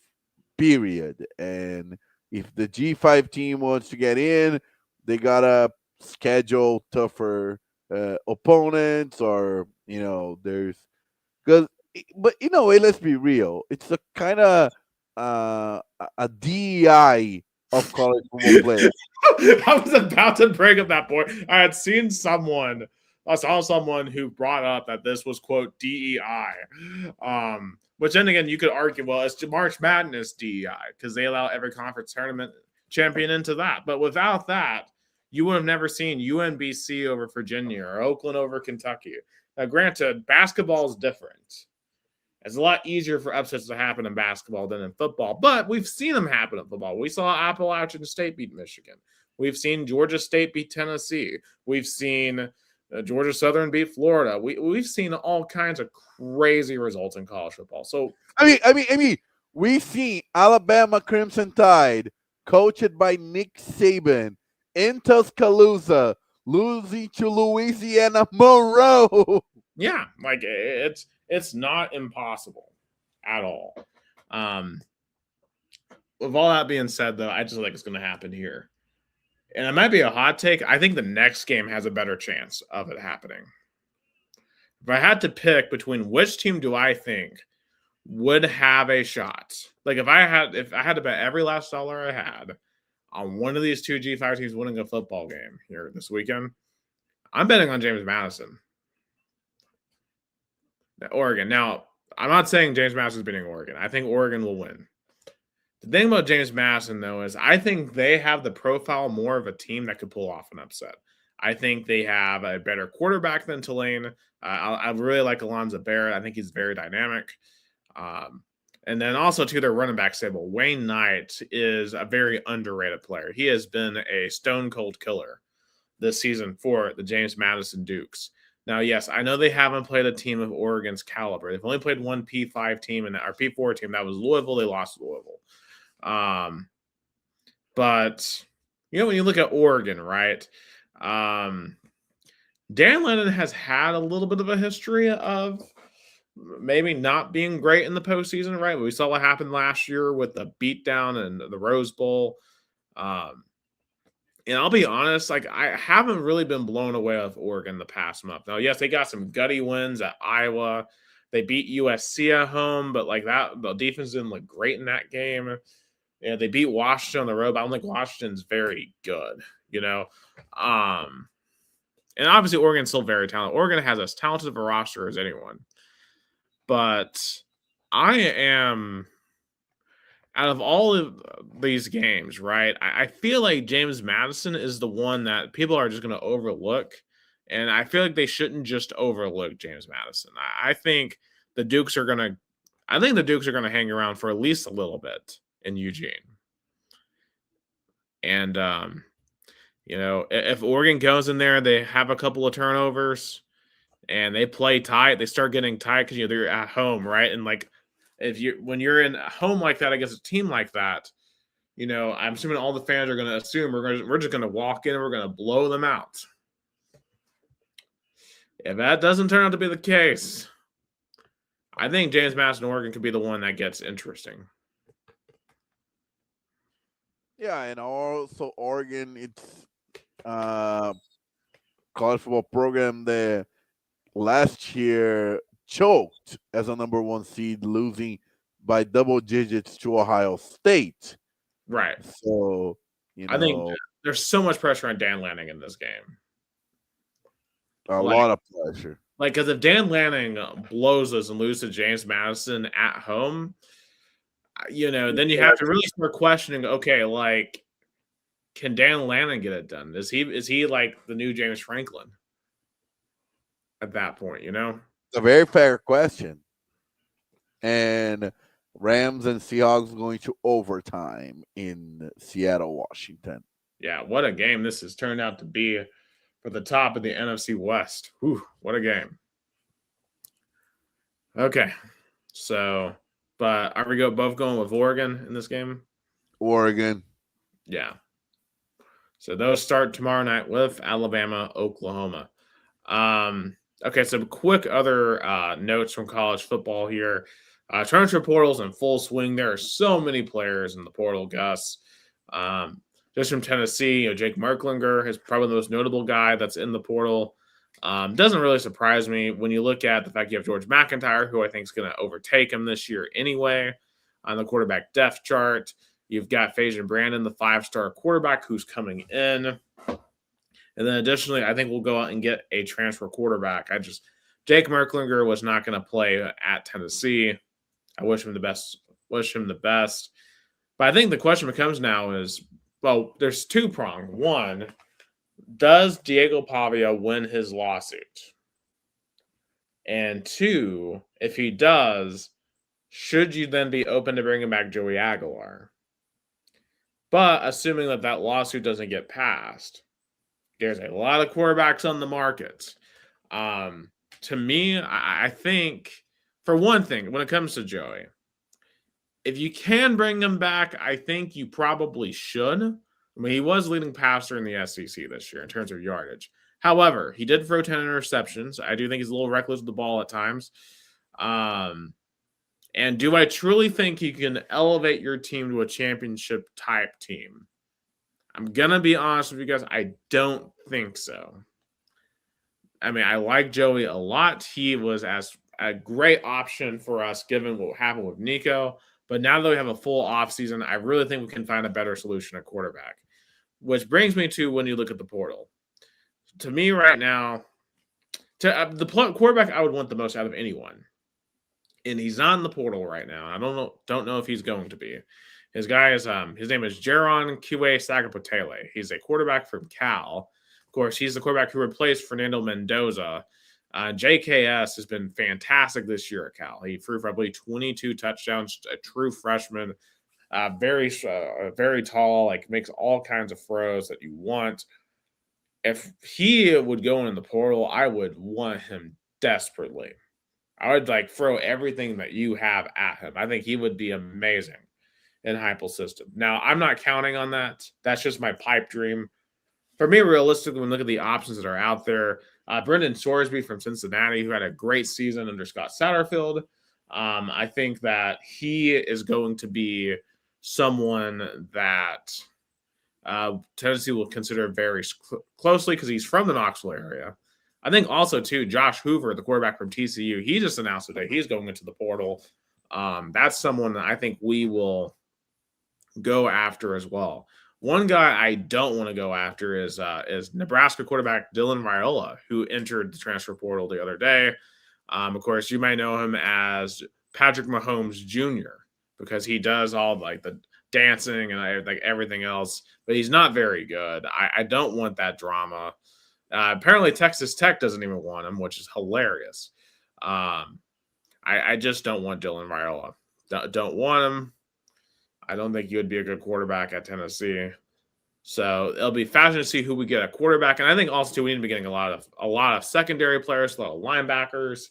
period. And if the G5 team wants to get in, they got to schedule tougher opponents, or, there's because, but let's be real. It's a kind of a DEI of college football players. I was about to bring up that point. I saw someone who brought up that this was, quote, DEI. Which then again, you could argue, well, it's March Madness DEI because they allow every conference tournament champion into that. But without that, you would have never seen UNBC over Virginia or Oakland over Kentucky. Now, granted, basketball is different. It's a lot easier for upsets to happen in basketball than in football, but we've seen them happen in football. We saw Appalachian State beat Michigan. We've seen Georgia State beat Tennessee. We've seen Georgia Southern beat Florida. We've seen all kinds of crazy results in college football. So I mean, we see Alabama Crimson Tide, coached by Nick Saban, in Tuscaloosa, losing to Louisiana Monroe. Yeah, like it's not impossible at all. With all that being said, though, I just think it's going to happen here. And it might be a hot take. I think the next game has a better chance of it happening. If I had to pick between which team do I think would have a shot, like if I had to bet every last dollar I had on one of these two G5 teams winning a football game here this weekend, I'm betting on James Madison. Oregon. Now, I'm not saying James Madison's beating Oregon. I think Oregon will win. The thing about James Madison, though, is I think they have the profile more of a team that could pull off an upset. I think they have a better quarterback than Tulane. I really like Alonzo Barrett. I think he's very dynamic. And then also, to their running back stable, Wayne Knight is a very underrated player. He has been a stone-cold killer this season for the James Madison Dukes. Now, yes, I know they haven't played a team of Oregon's caliber. They've only played one P5 team and our P4 team. That was Louisville. They lost to Louisville. But when you look at Oregon, right? Dan Lennon has had a little bit of a history of maybe not being great in the postseason, right? We saw what happened last year with the beatdown and the Rose Bowl. And I'll be honest, like I haven't really been blown away with Oregon the past month. Now, yes, they got some gutty wins at Iowa. They beat USC at home, but like that, the defense didn't look great in that game. Yeah, they beat Washington on the road, but I don't think Washington's very good, And obviously Oregon's still very talented. Oregon has as talented of a roster as anyone. But I am, out of all of these games, right, I feel like James Madison is the one that people are just going to overlook. And I feel like they shouldn't just overlook James Madison. I think the Dukes are going to hang around for at least a little bit in Eugene. And, if Oregon goes in there, they have a couple of turnovers and they play tight, they start getting tight because they're at home, right? And like when you're in a home like that against a team like that, I'm assuming all the fans are going to assume we're just going to walk in and we're going to blow them out. If that doesn't turn out to be the case, I think James Madison, Oregon could be the one that gets interesting. Yeah, and also Oregon, it's college football program that last year choked as a number 1 seed, losing by double digits to Ohio State. Right. So, I think there's so much pressure on Dan Lanning in this game. A lot of pressure. Like, because if Dan Lanning blows us and loses to James Madison at home, then you have to really start questioning, okay, like, can Dan Lanning get it done? Is he like the new James Franklin at that point, It's a very fair question. And Rams and Seahawks going to overtime in Seattle, Washington. Yeah, what a game this has turned out to be for the top of the NFC West. Whew, what a game. Okay, so, but are we both going with Oregon in this game? Oregon. Yeah. So those start tomorrow night with Alabama, Oklahoma. Okay, so quick other notes from college football here. Transfer portal's in full swing. There are so many players in the portal, Gus. Just from Tennessee, Jake Merklinger is probably the most notable guy that's in the portal. Doesn't really surprise me when you look at the fact you have George McIntyre, who I think is going to overtake him this year anyway on the quarterback depth chart. You've got Faison Brandon, the 5-star quarterback who's coming in. And then additionally, I think we'll go out and get a transfer quarterback. Jake Merklinger was not going to play at Tennessee. I wish him the best. But I think the question becomes now is, well, there's two-pronged. One, does Diego Pavia win his lawsuit? And two, if he does, should you then be open to bringing back Joey Aguilar? But assuming that lawsuit doesn't get passed, there's a lot of quarterbacks on the market. To me, I think, for one thing, when it comes to Joey, if you can bring him back, I think you probably should. I mean, he was leading passer in the SEC this year in terms of yardage. However, he did throw 10 interceptions. I do think he's a little reckless with the ball at times. And do I truly think he can elevate your team to a championship type team? I'm going to be honest with you guys. I don't think so. I mean, I like Joey a lot. He was a great option for us given what happened with Nico. But now that we have a full offseason, I really think we can find a better solution at quarterback. Which brings me to when you look at the portal. To me right now, the quarterback I would want the most out of anyone. And he's not in the portal right now. I don't know if he's going to be. His name is Jaron Kiwe Sagapotele. He's a quarterback from Cal. Of course, he's the quarterback who replaced Fernando Mendoza. JKS has been fantastic this year at Cal. He threw probably 22 touchdowns, a true freshman, very tall, like makes all kinds of throws that you want. if he would go in the portal, I would want him desperately. I would like throw everything that you have at him. I think he would be amazing in Heupel's system. Now, I'm not counting on that. That's just my pipe dream. For me, realistically, when we look at the options that are out there, Brendan Sorsby from Cincinnati, who had a great season under Scott Satterfield, I think that he is going to be someone that Tennessee will consider very closely because he's from the Knoxville area. I think also, too, Josh Hoover, the quarterback from TCU, he just announced today he's going into the portal. That's someone that I think we will go after as well. One guy I don't want to go after is Nebraska quarterback Dylan Raiola, who entered the transfer portal the other day. Of course, you may know him as Patrick Mahomes Jr. because he does all like the dancing and like everything else, but he's not very good. I don't want that drama. Apparently, Texas Tech doesn't even want him, which is hilarious. I just don't want Dylan Raiola. Don't want him. I don't think he would be a good quarterback at Tennessee. So it'll be fascinating to see who we get at quarterback. And I think also, too, we need to be getting a lot of secondary players, a lot of linebackers.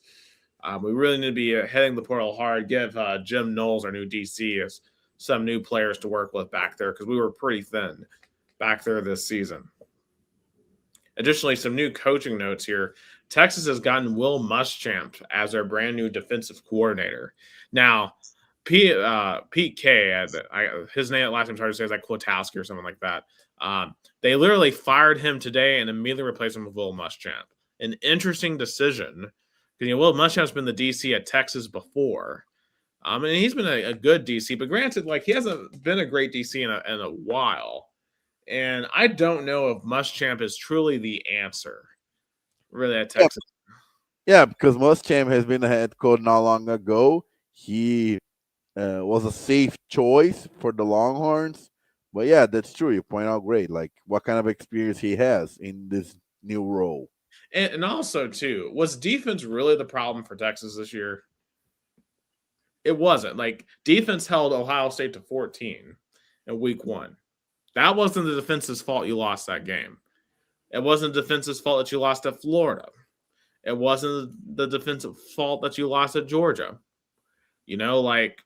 We really need to be hitting the portal hard, give Jim Knowles, our new DC, some new players to work with back there because we were pretty thin back there this season. Additionally, some new coaching notes here. Texas has gotten Will Muschamp as their brand new defensive coordinator. Now, Pete K, his name last name hard to say is like Klotowski or something like that. They literally fired him today and immediately replaced him with Will Muschamp. An interesting decision because Will Muschamp's been the DC at Texas before, and he's been a good DC. But granted, like he hasn't been a great DC in a while, and I don't know if Muschamp is truly the answer, really at Texas. Yeah, because Muschamp has been a head coach not long ago. He was a safe choice for the Longhorns. But yeah, that's true. You point out great, like what kind of experience he has in this new role. And also, too, was defense really the problem for Texas this year? It wasn't. Like, defense held Ohio State to 14 in week 1. That wasn't the defense's fault you lost that game. It wasn't the defense's fault that you lost at Florida. It wasn't the defensive fault that you lost at Georgia. Like,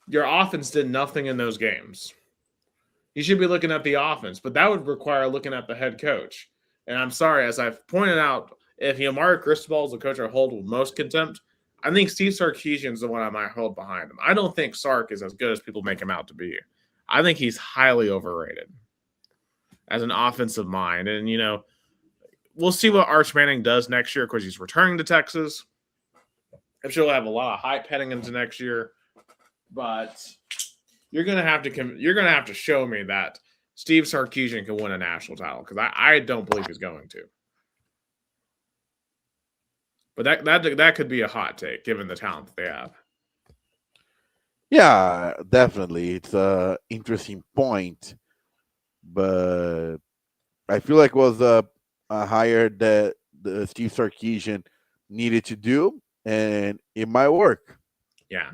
your offense did nothing in those games. You should be looking at the offense, but that would require looking at the head coach. And I'm sorry, as I've pointed out, if Mark Cristobal is the coach I hold with most contempt, I think Steve Sarkisian is the one I might hold behind him. I don't think Sark is as good as people make him out to be. I think he's highly overrated as an offensive mind. And, we'll see what Arch Manning does next year because he's returning to Texas. I'm sure he'll have a lot of hype heading into next year. But you're gonna have to show me that Steve Sarkisian can win a national title because I don't believe he's going to. But that could be a hot take given the talent that they have. Yeah, definitely. It's a interesting point, but I feel like it was a hire that the Steve Sarkisian needed to do, and it might work. Yeah.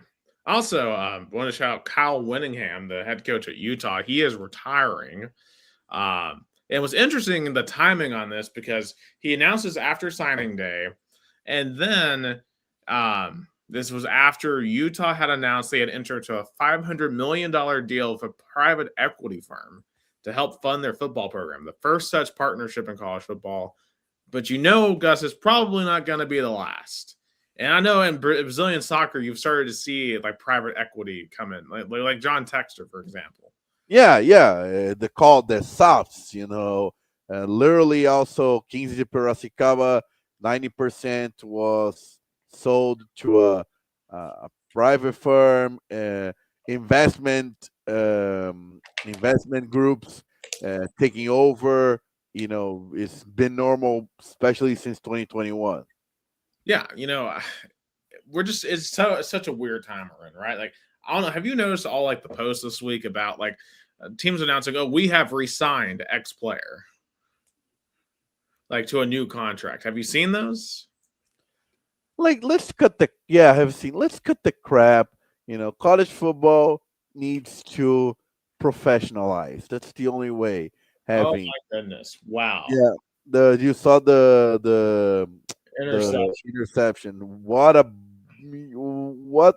Also, want to shout out Kyle Winningham, the head coach at Utah. He is retiring. It was interesting the timing on this because he announces after signing day, and then this was after Utah had announced they had entered into a $500 million deal with a private equity firm to help fund their football program, the first such partnership in college football. But Gus, is probably not going to be the last. And I know in Brazilian soccer, you've started to see like private equity come in, like John Textor, for example. Yeah. They called the SAFs, literally also 15 de Piracicaba, 90% was sold to a private firm, investment groups taking over. It's been normal, especially since 2021. Yeah, it's such a weird time we're in, right? Like, I don't know. Have you noticed all like the posts this week about like teams announcing, "Oh, we have re-signed X player," like to a new contract? Have you seen those? Like, let's cut the yeah, I have seen. Let's cut the crap. College football needs to professionalize. That's the only way. Oh having. my goodness! Wow. Yeah, you saw the Interception. interception. What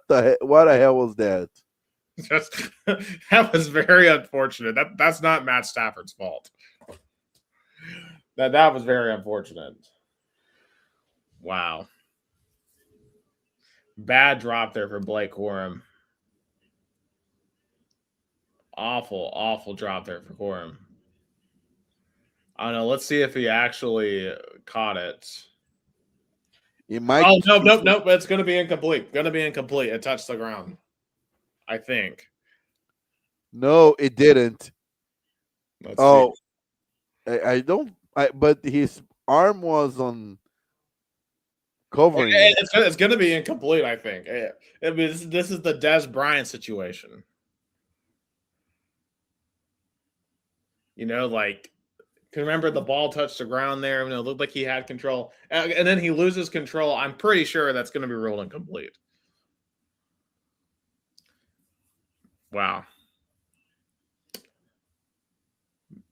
the hell was that? That was very unfortunate. That's not Matt Stafford's fault. That was very unfortunate. Wow. Bad drop there for Blake Corum. Awful, awful drop there for Corum. I don't know. Let's see if he actually caught it. It might. Oh, nope. It's going to be incomplete. Going to be incomplete. It touched the ground, I think. No, it didn't. Let's see. Oh, I don't. But his arm was on covering it. It's going to be incomplete, I think. I mean, this is the Des Bryant situation. You know, like, can remember the ball touched the ground there. You know, it looked like he had control. And then he loses control. I'm pretty sure that's going to be ruled incomplete. Wow.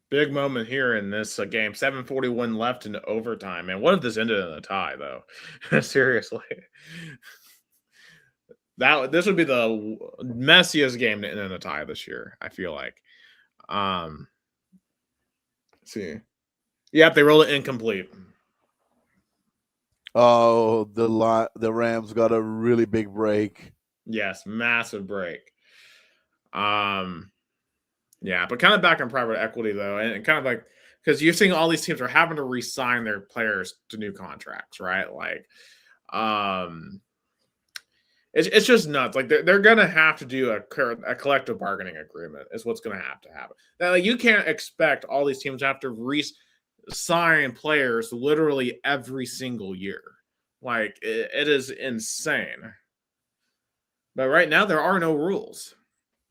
Big moment here in this game. 7:41 left in overtime. Man, what if this ended in a tie, though? Seriously. This would be the messiest game to end in a tie this year, I feel like. Let's see. Yep, they rolled it incomplete. Oh, the Rams got a really big break. Yes, massive break. Yeah, but kind of back in private equity though, and kind of like because you're seeing all these teams are having to re-sign their players to new contracts, right? Like, it's just nuts. Like they're gonna have to do a collective bargaining agreement. Is what's gonna have to happen. Now, like, you can't expect all these teams to have to re-sign players literally every single year. Like it is insane. But right now there are no rules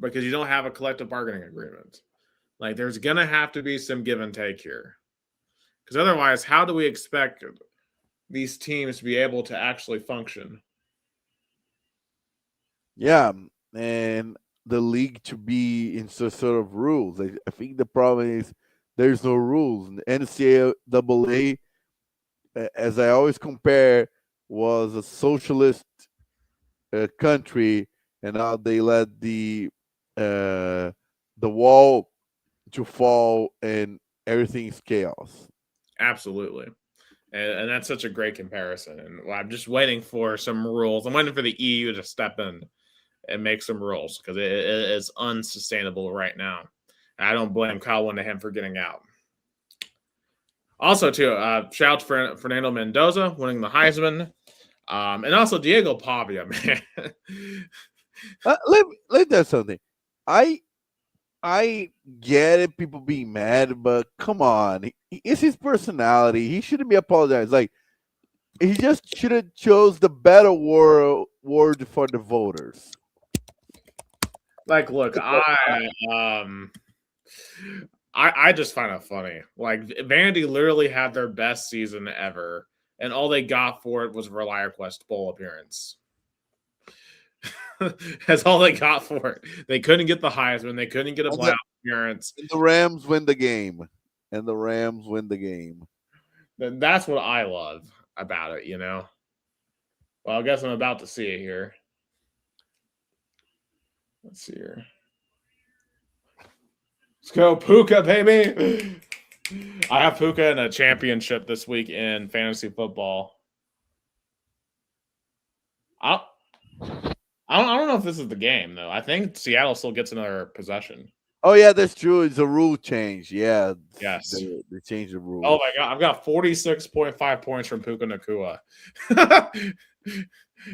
because you don't have a collective bargaining agreement. Like there's going to have to be some give and take here. Because otherwise, how do we expect these teams to be able to actually function? Yeah, and the league to be in some sort of rules. I think the problem is there's no rules. NCAA, as I always compare, was a socialist country, and now they let the wall to fall, and everything's chaos. Absolutely. And that's such a great comparison. And I'm just waiting for some rules. I'm waiting for the EU to step in and make some rules because it is unsustainable right now. I don't blame Kyle Winahan for getting out. Also, too, shout out to Fernando Mendoza winning the Heisman. And also Diego Pavia, man. Let me tell you something. I get it, people being mad, but come on, it's his personality. He shouldn't be apologized. Like he just should have chose the better word for the voters. Like, look, I just find it funny. Like Vandy literally had their best season ever, and all they got for it was a ReliaQuest Bowl appearance. That's all they got for it. They couldn't get the Heisman. They couldn't get a playoff appearance. The Rams win the game. And the Rams win the game. And that's what I love about it, you know? Well, I guess I'm about to see it here. Let's see here. Let's go, Puka, baby. I have Puka in a championship this week in fantasy football. I don't know if this is the game, though. I think Seattle still gets another possession. Oh, yeah, that's true. It's a rule change. Yeah. Yes. They changed the rule. Oh, my God. I've got 46.5 points from Puka Nacua.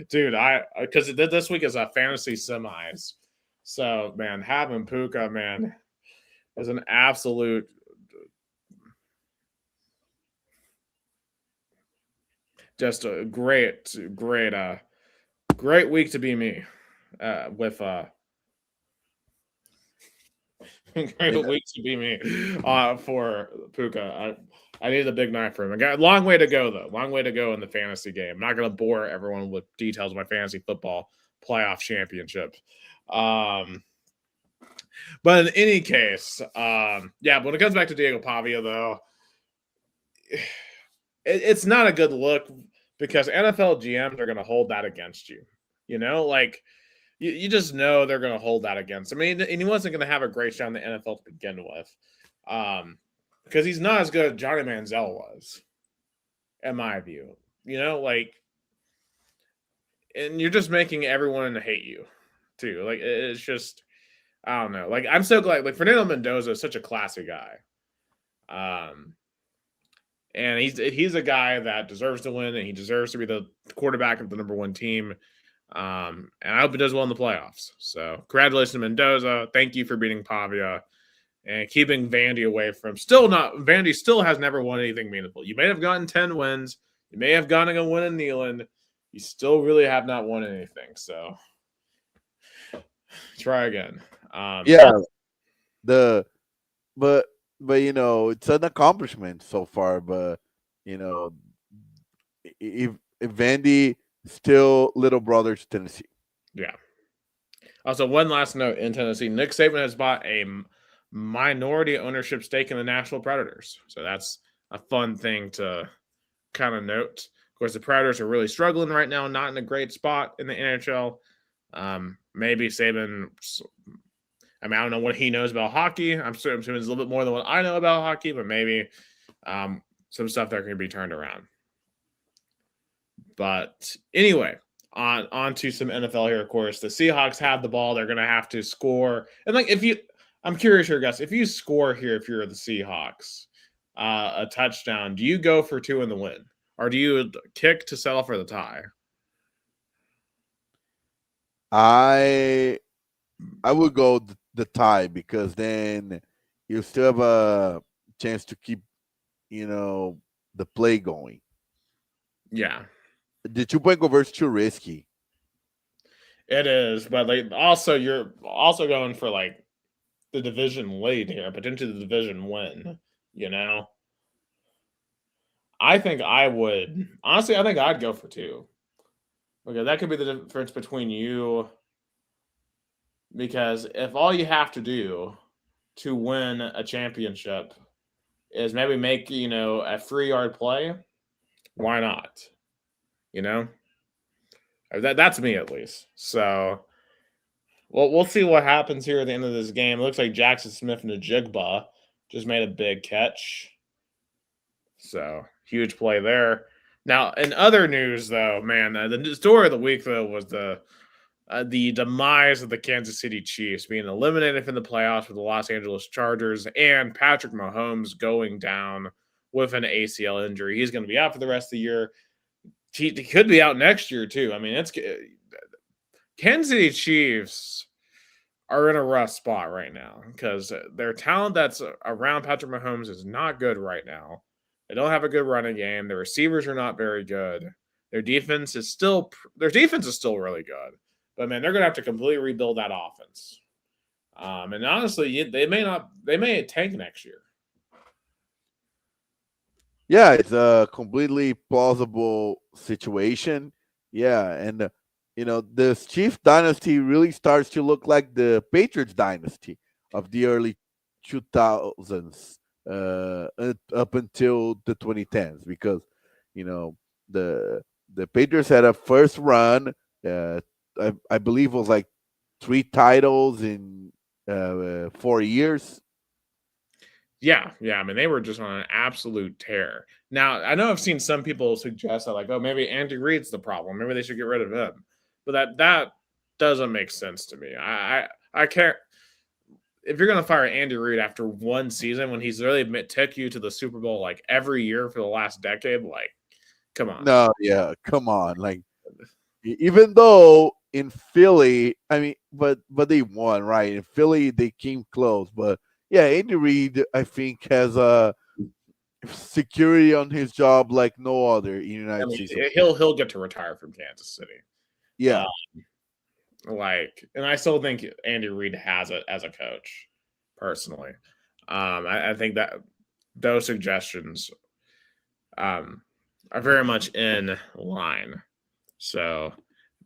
Dude, because this week is a fantasy semis. So, man, having Puka, man, is an absolute just a great week to be me with great week to be me for Puka. I need a big night for him. I got a long way to go, though. Long way to go in the fantasy game. I'm not going to bore everyone with details of my fantasy football playoff championship. But in any case, yeah, when it comes back to Diego Pavia, though, it's not a good look because NFL GMs are going to hold that against you. You know, like you just know they're going to hold that against. I mean, and he wasn't going to have a great shot in the NFL to begin with, because he's not as good as Johnny Manziel was, in my view. You know, like, and you're just making everyone hate you, too. Like, it's just, I don't know. Like, I'm so glad. Like, Fernando Mendoza is such a classy guy. And he's a guy that deserves to win, and he deserves to be the quarterback of the number one team. And I hope he does well in the playoffs. So, congratulations to Mendoza. Thank you for beating Pavia and keeping Vandy away from. Vandy still has never won anything meaningful. You may have gotten 10 wins. You may have gotten a win in Neyland. You still really have not won anything. So, try again. Yeah, but it's an accomplishment so far. But you know, if Vandy still little brothers Tennessee. Yeah. Also, one last note in Tennessee: Nick Saban has bought a minority ownership stake in the Nashville Predators. So that's a fun thing to kind of note. Of course, the Predators are really struggling right now, not in a great spot in the NHL. Maybe Saban. I mean, I don't know what he knows about hockey. I'm assuming it's a little bit more than what I know about hockey, but maybe some stuff that can be turned around. But anyway, on to some NFL here, of course. The Seahawks have the ball. They're going to have to score. And I'm curious here, Gus, if you score here, if you're the Seahawks, a touchdown, do you go for 2 in the win? Or do you kick to settle for the tie? I would go the tie because then you still have a chance to keep, the play going. Yeah. The 2-point conversion too risky. It is, but you're also going for like the division lead here, potentially the division win, you know? I think I'd go for 2. Okay, that could be the difference between you, because if all you have to do to win a championship is maybe make, a 3-yard play, why not? That's me at least. So, well, we'll see what happens here at the end of this game. It looks like Jackson Smith and Najigba just made a big catch. So, huge play there. Now, in other news, though, man, the story of the week, though, was the demise of the Kansas City Chiefs being eliminated from the playoffs with the Los Angeles Chargers and Patrick Mahomes going down with an ACL injury. He's going to be out for the rest of the year. He could be out next year, too. I mean, Kansas City Chiefs are in a rough spot right now because their talent that's around Patrick Mahomes is not good right now. They don't have a good running game. The receivers are not very good. Their defense is still really good. But, man, they're going to have to completely rebuild that offense. And honestly, they may tank next year. Yeah, it's a completely plausible situation. Yeah, and this Chief dynasty really starts to look like the Patriots dynasty of the early 2000s up until the 2010s, because the Patriots had a first run. I believe it was like 3 titles in 4 years. Yeah. I mean, they were just on an absolute tear. Now, I know I've seen some people suggest that, like, oh, maybe Andy Reid's the problem. Maybe they should get rid of him. But that doesn't make sense to me. I can't. If you're going to fire Andy Reid after one season when he's really took you to the Super Bowl like every year for the last decade, like, come on. No, yeah, come on. Like, even though in Philly, I mean, but they won, right? In Philly, they came close, but yeah, Andy Reid, I think, has a security on his job like no other in the United States. He'll get to retire from Kansas City. Yeah. And I still think Andy Reid has it as a coach, personally. I think that those suggestions are very much in line. So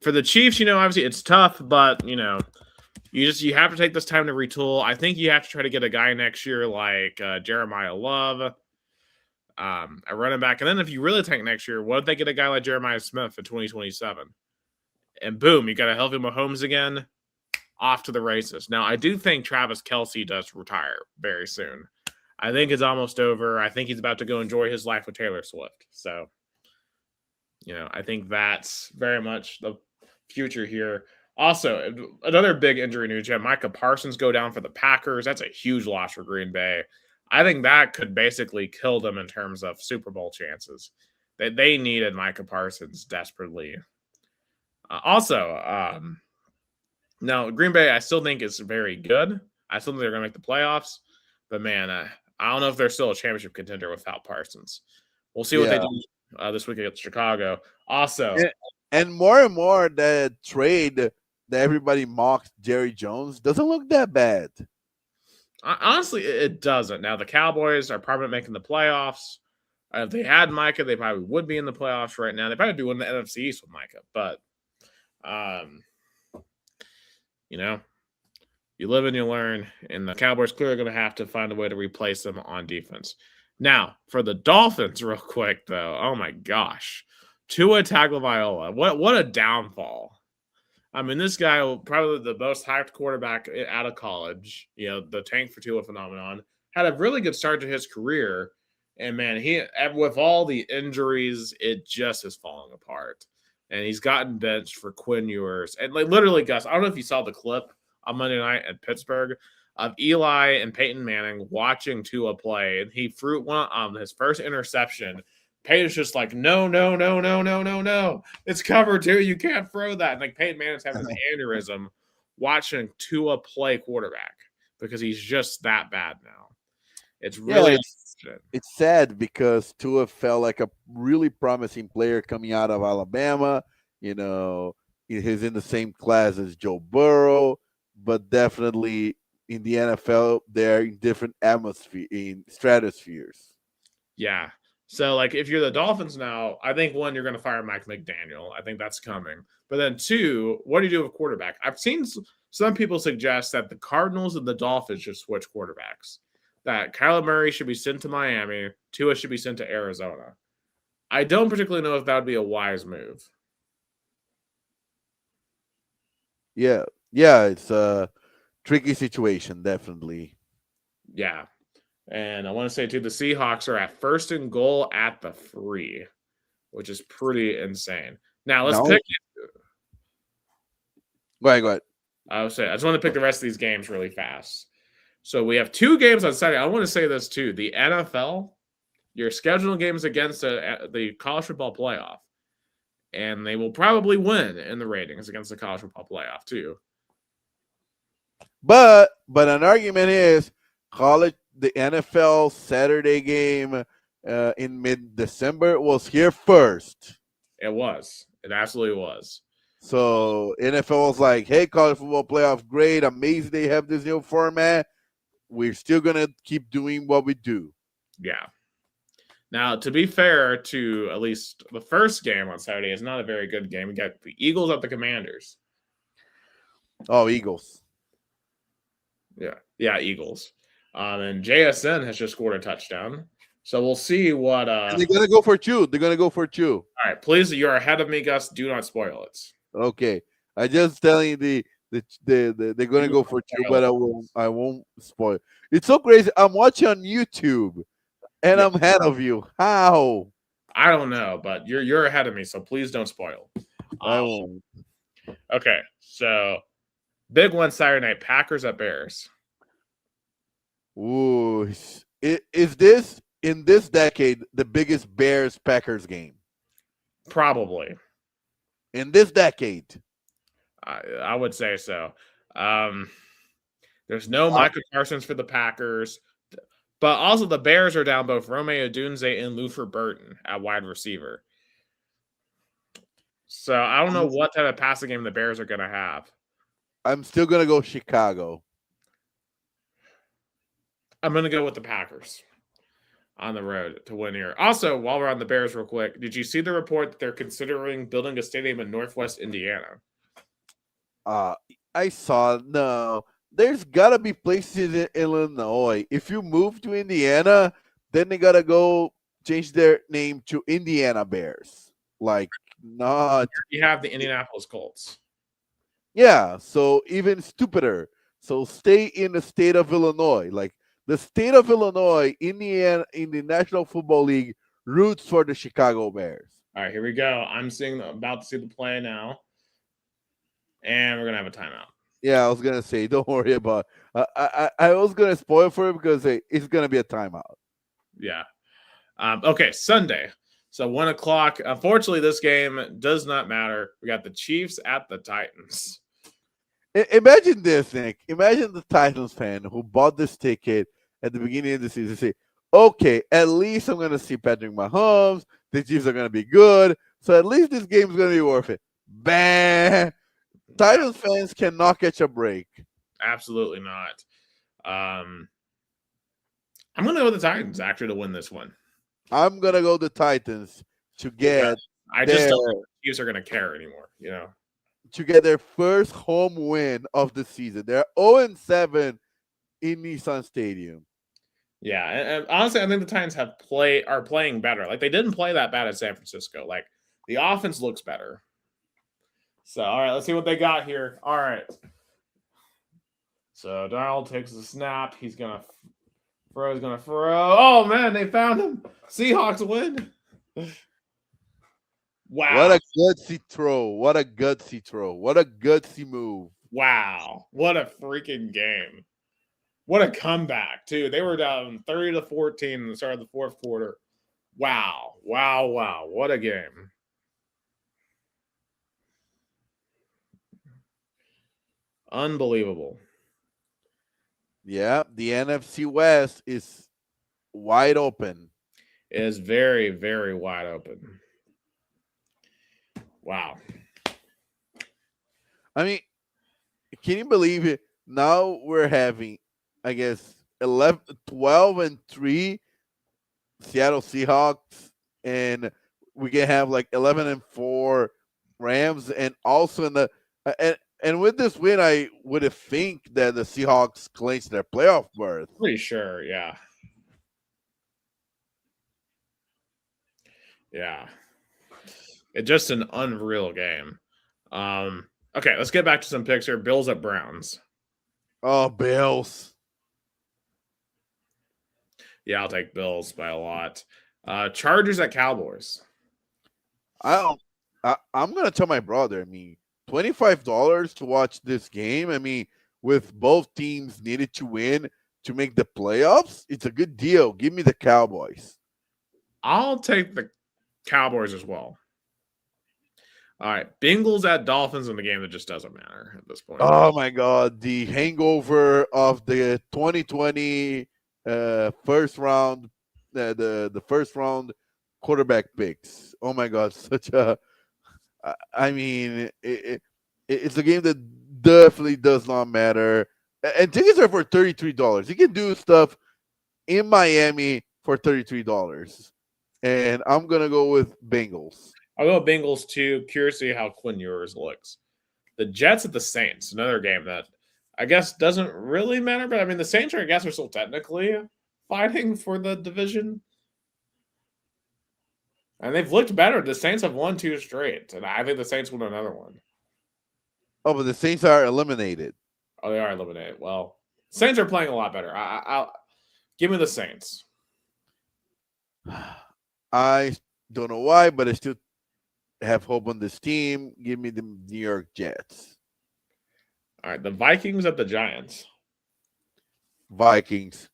for the Chiefs, obviously it's tough, but You have to take this time to retool. I think you have to try to get a guy next year like Jeremiah Love, a running back. And then if you really tank next year, what if they get a guy like Jeremiah Smith in 2027? And boom, you got a healthy Mahomes again, off to the races. Now, I do think Travis Kelce does retire very soon. I think it's almost over. I think he's about to go enjoy his life with Taylor Swift. So, I think that's very much the future here. Also, another big injury news, you have Micah Parsons go down for the Packers. That's a huge loss for Green Bay. I think that could basically kill them in terms of Super Bowl chances. They needed Micah Parsons desperately. Now, Green Bay, I still think is very good. I still think they're going to make the playoffs. But, man, I don't know if they're still a championship contender without Parsons. We'll see what they do this week against Chicago. Also, and more the trade that everybody mocks Jerry Jones doesn't look that bad. Honestly, it doesn't. Now, the Cowboys are probably making the playoffs. If they had Micah, they probably would be in the playoffs right now. They probably do win the NFC East with Micah. But, you live and you learn. And the Cowboys clearly going to have to find a way to replace them on defense. Now, for the Dolphins, real quick, though, oh my gosh. Tua Tagovailoa, what a downfall. I mean, this guy, probably the most hyped quarterback out of college, the tank for Tua phenomenon, had a really good start to his career. And, man, with all the injuries, it just is falling apart. And he's gotten benched for Quinn Ewers. And, literally, Gus, I don't know if you saw the clip on Monday night at Pittsburgh of Eli and Peyton Manning watching Tua play. And he threw one on his first interception. Peyton's just like, no. It's cover two. You can't throw that. And Peyton Manning's having an aneurysm watching Tua play quarterback because he's just that bad now. It's really it's sad because Tua felt like a really promising player coming out of Alabama. He's in the same class as Joe Burrow, but definitely in the NFL, they're in different stratospheres. Yeah. So, if you're the Dolphins now, I think, one, you're going to fire Mike McDaniel. I think that's coming. But then, two, what do you do with quarterback? I've seen some people suggest that the Cardinals and the Dolphins should switch quarterbacks. That Kyler Murray should be sent to Miami. Tua should be sent to Arizona. I don't particularly know if that would be a wise move. Yeah, it's a tricky situation, definitely. Yeah. And I want to say, too, the Seahawks are at 1st and goal at the 3, which is pretty insane. Now, let's pick it. Go ahead. I just want to pick the rest of these games really fast. So we have 2 games on Saturday. I want to say this, too. The NFL, you're scheduling games against the college football playoff. And they will probably win in the ratings against the college football playoff, too. But an argument is the NFL Saturday game in mid-December was here first. It was. It absolutely was. So NFL was like, hey, college football playoff, great, amazing they have this new format. We're still going to keep doing what we do. Yeah. Now, to be fair to at least the first game on Saturday, is not a very good game. We got the Eagles at the Commanders. Oh, Eagles. Yeah, Eagles. And JSN has just scored a touchdown. So we'll see what. And they're gonna go for 2. All right, please. You're ahead of me, Gus. Do not spoil it. Okay, I just telling you they're gonna go for 2, but I won't spoil. It's so crazy. I'm watching on YouTube, and I'm ahead of you. How? I don't know, but you're ahead of me, so please don't spoil. I won't. Okay, so big one Saturday night: Packers at Bears. Ooh, is this in this decade the biggest Bears-Packers game? Probably. In this decade, I would say so. There's no Micah Parsons for the Packers, but also the Bears are down both Rome Odunze and Luther Burton at wide receiver. So I don't know what type of passing game the Bears are going to have. I'm still going to go Chicago. I'm going to go with the Packers on the road to win here. Also, while we're on the Bears real quick, did you see the report that they're considering building a stadium in Northwest Indiana? I saw. No, there's gotta be places in Illinois. If you move to Indiana, then they gotta go change their name to Indiana Bears. Like, not. You have the Indianapolis Colts. Yeah, so even stupider. So stay in the state of Illinois. Like, the state of Illinois, Indiana, in the National Football League, roots for the Chicago Bears. All right, here we go. I'm about to see the play now, and we're gonna have a timeout. Yeah, I was gonna say, don't worry about. I was gonna spoil for it because it's gonna be a timeout. Yeah. Okay, Sunday. So 1 o'clock. Unfortunately, this game does not matter. We got the Chiefs at the Titans. Imagine this, Nick. Imagine the Titans fan who bought this ticket at the beginning of the season. Say, okay, at least I'm gonna see Patrick Mahomes. The Chiefs are gonna be good, so at least this game is gonna be worth it. Bang! Titans fans cannot catch a break. Absolutely not. I'm gonna go with the Titans actually to win this one. I'm gonna go the Titans to get. I just don't think the Chiefs are gonna care anymore. To get their first home win of the season. They're 0-7 in Nissan Stadium. Yeah, and honestly, I think the Titans are playing better. Like, they didn't play that bad at San Francisco. Like, the offense looks better. So, all right, let's see what they got here. All right. So Darnold takes the snap. He's gonna throw. He's gonna throw. Oh man, they found him. Seahawks win. Wow. What a gutsy throw. What a gutsy throw. What a gutsy move. Wow. What a freaking game. What a comeback, too. They were down 30-14 in the start of the fourth quarter. Wow. Wow. Wow. What a game. Unbelievable. Yeah, the NFC West is wide open. It is very, very wide open. Wow. I mean, can you believe it? Now we're having, I guess, 12-3 Seattle Seahawks, and we can have like 11-4 Rams, and also in the and with this win, I would have think that the Seahawks clinched their playoff berth. Pretty sure, yeah. Yeah. It's just an unreal game. Okay, let's get back to some picks here. Bills at Browns. Oh, Bills. Yeah, I'll take Bills by a lot. Chargers at Cowboys. I'm gonna tell my brother. I mean, $25 to watch this game. I mean, with both teams needed to win to make the playoffs, it's a good deal. Give me the Cowboys. I'll take the Cowboys as well. All right, Bengals at Dolphins in the game that just doesn't matter at this point. Oh my God, the hangover of the 2020 first round, the first round quarterback picks. Oh my God, such a. I mean, it's a game that definitely does not matter. And tickets are for $33. You can do stuff in Miami for $33. And I'm gonna go with Bengals. I'll go Bengals too. Curious to see how Quinn Ewers looks. The Jets at the Saints, another game that I guess doesn't really matter, but I mean the Saints are, I guess, are still technically fighting for the division. And they've looked better. The Saints have won 2 straight, and I think the Saints win another one. Oh, but the Saints are eliminated. Oh, they are eliminated. Well, Saints are playing a lot better. I'll give me the Saints. I don't know why, but I still have hope on this team. Give me the New York Jets. All right, the Vikings at the Giants. Vikings.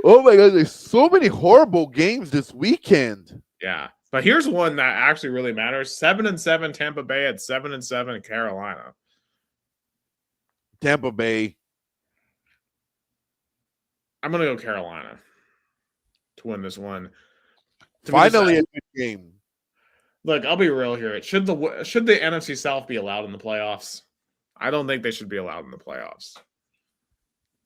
Oh my God, there's so many horrible games this weekend. Yeah, but here's one that actually really matters: 7-7 Tampa Bay at 7-7 Carolina. Tampa Bay. I'm gonna go Carolina to win this one. Finally, a good game. Look, I'll be real here. Should the NFC South be allowed in the playoffs? I don't think they should be allowed in the playoffs.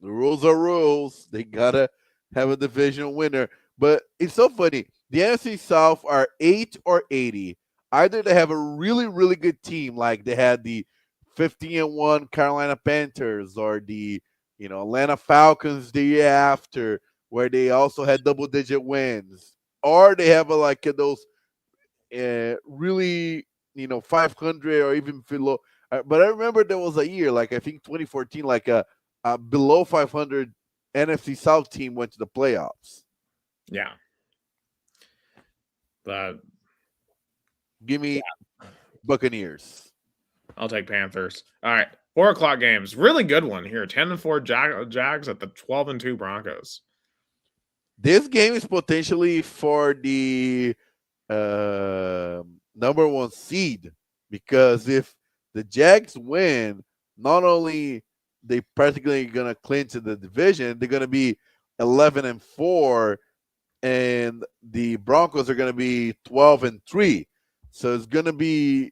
The rules are rules. They gotta have a division winner. But it's so funny. The NFC South are 8 or 80. Either they have a really, really good team, like they had the 15-1 Carolina Panthers, or the Atlanta Falcons the year after, where they also had double-digit wins, or they have those really 500 or even below. But I remember there was a year, like I think 2014, like a below 500 NFC South team went to the playoffs. Yeah. But give me Buccaneers. I'll take Panthers. All right. 4 o'clock games. Really good one here. 10-4 Jags at the 12-2 Broncos. This game is potentially for the number 1 seed, because if the Jags win, not only they practically gonna clinch the division, they're gonna be 11-4, and the Broncos are gonna be 12-3. So it's gonna be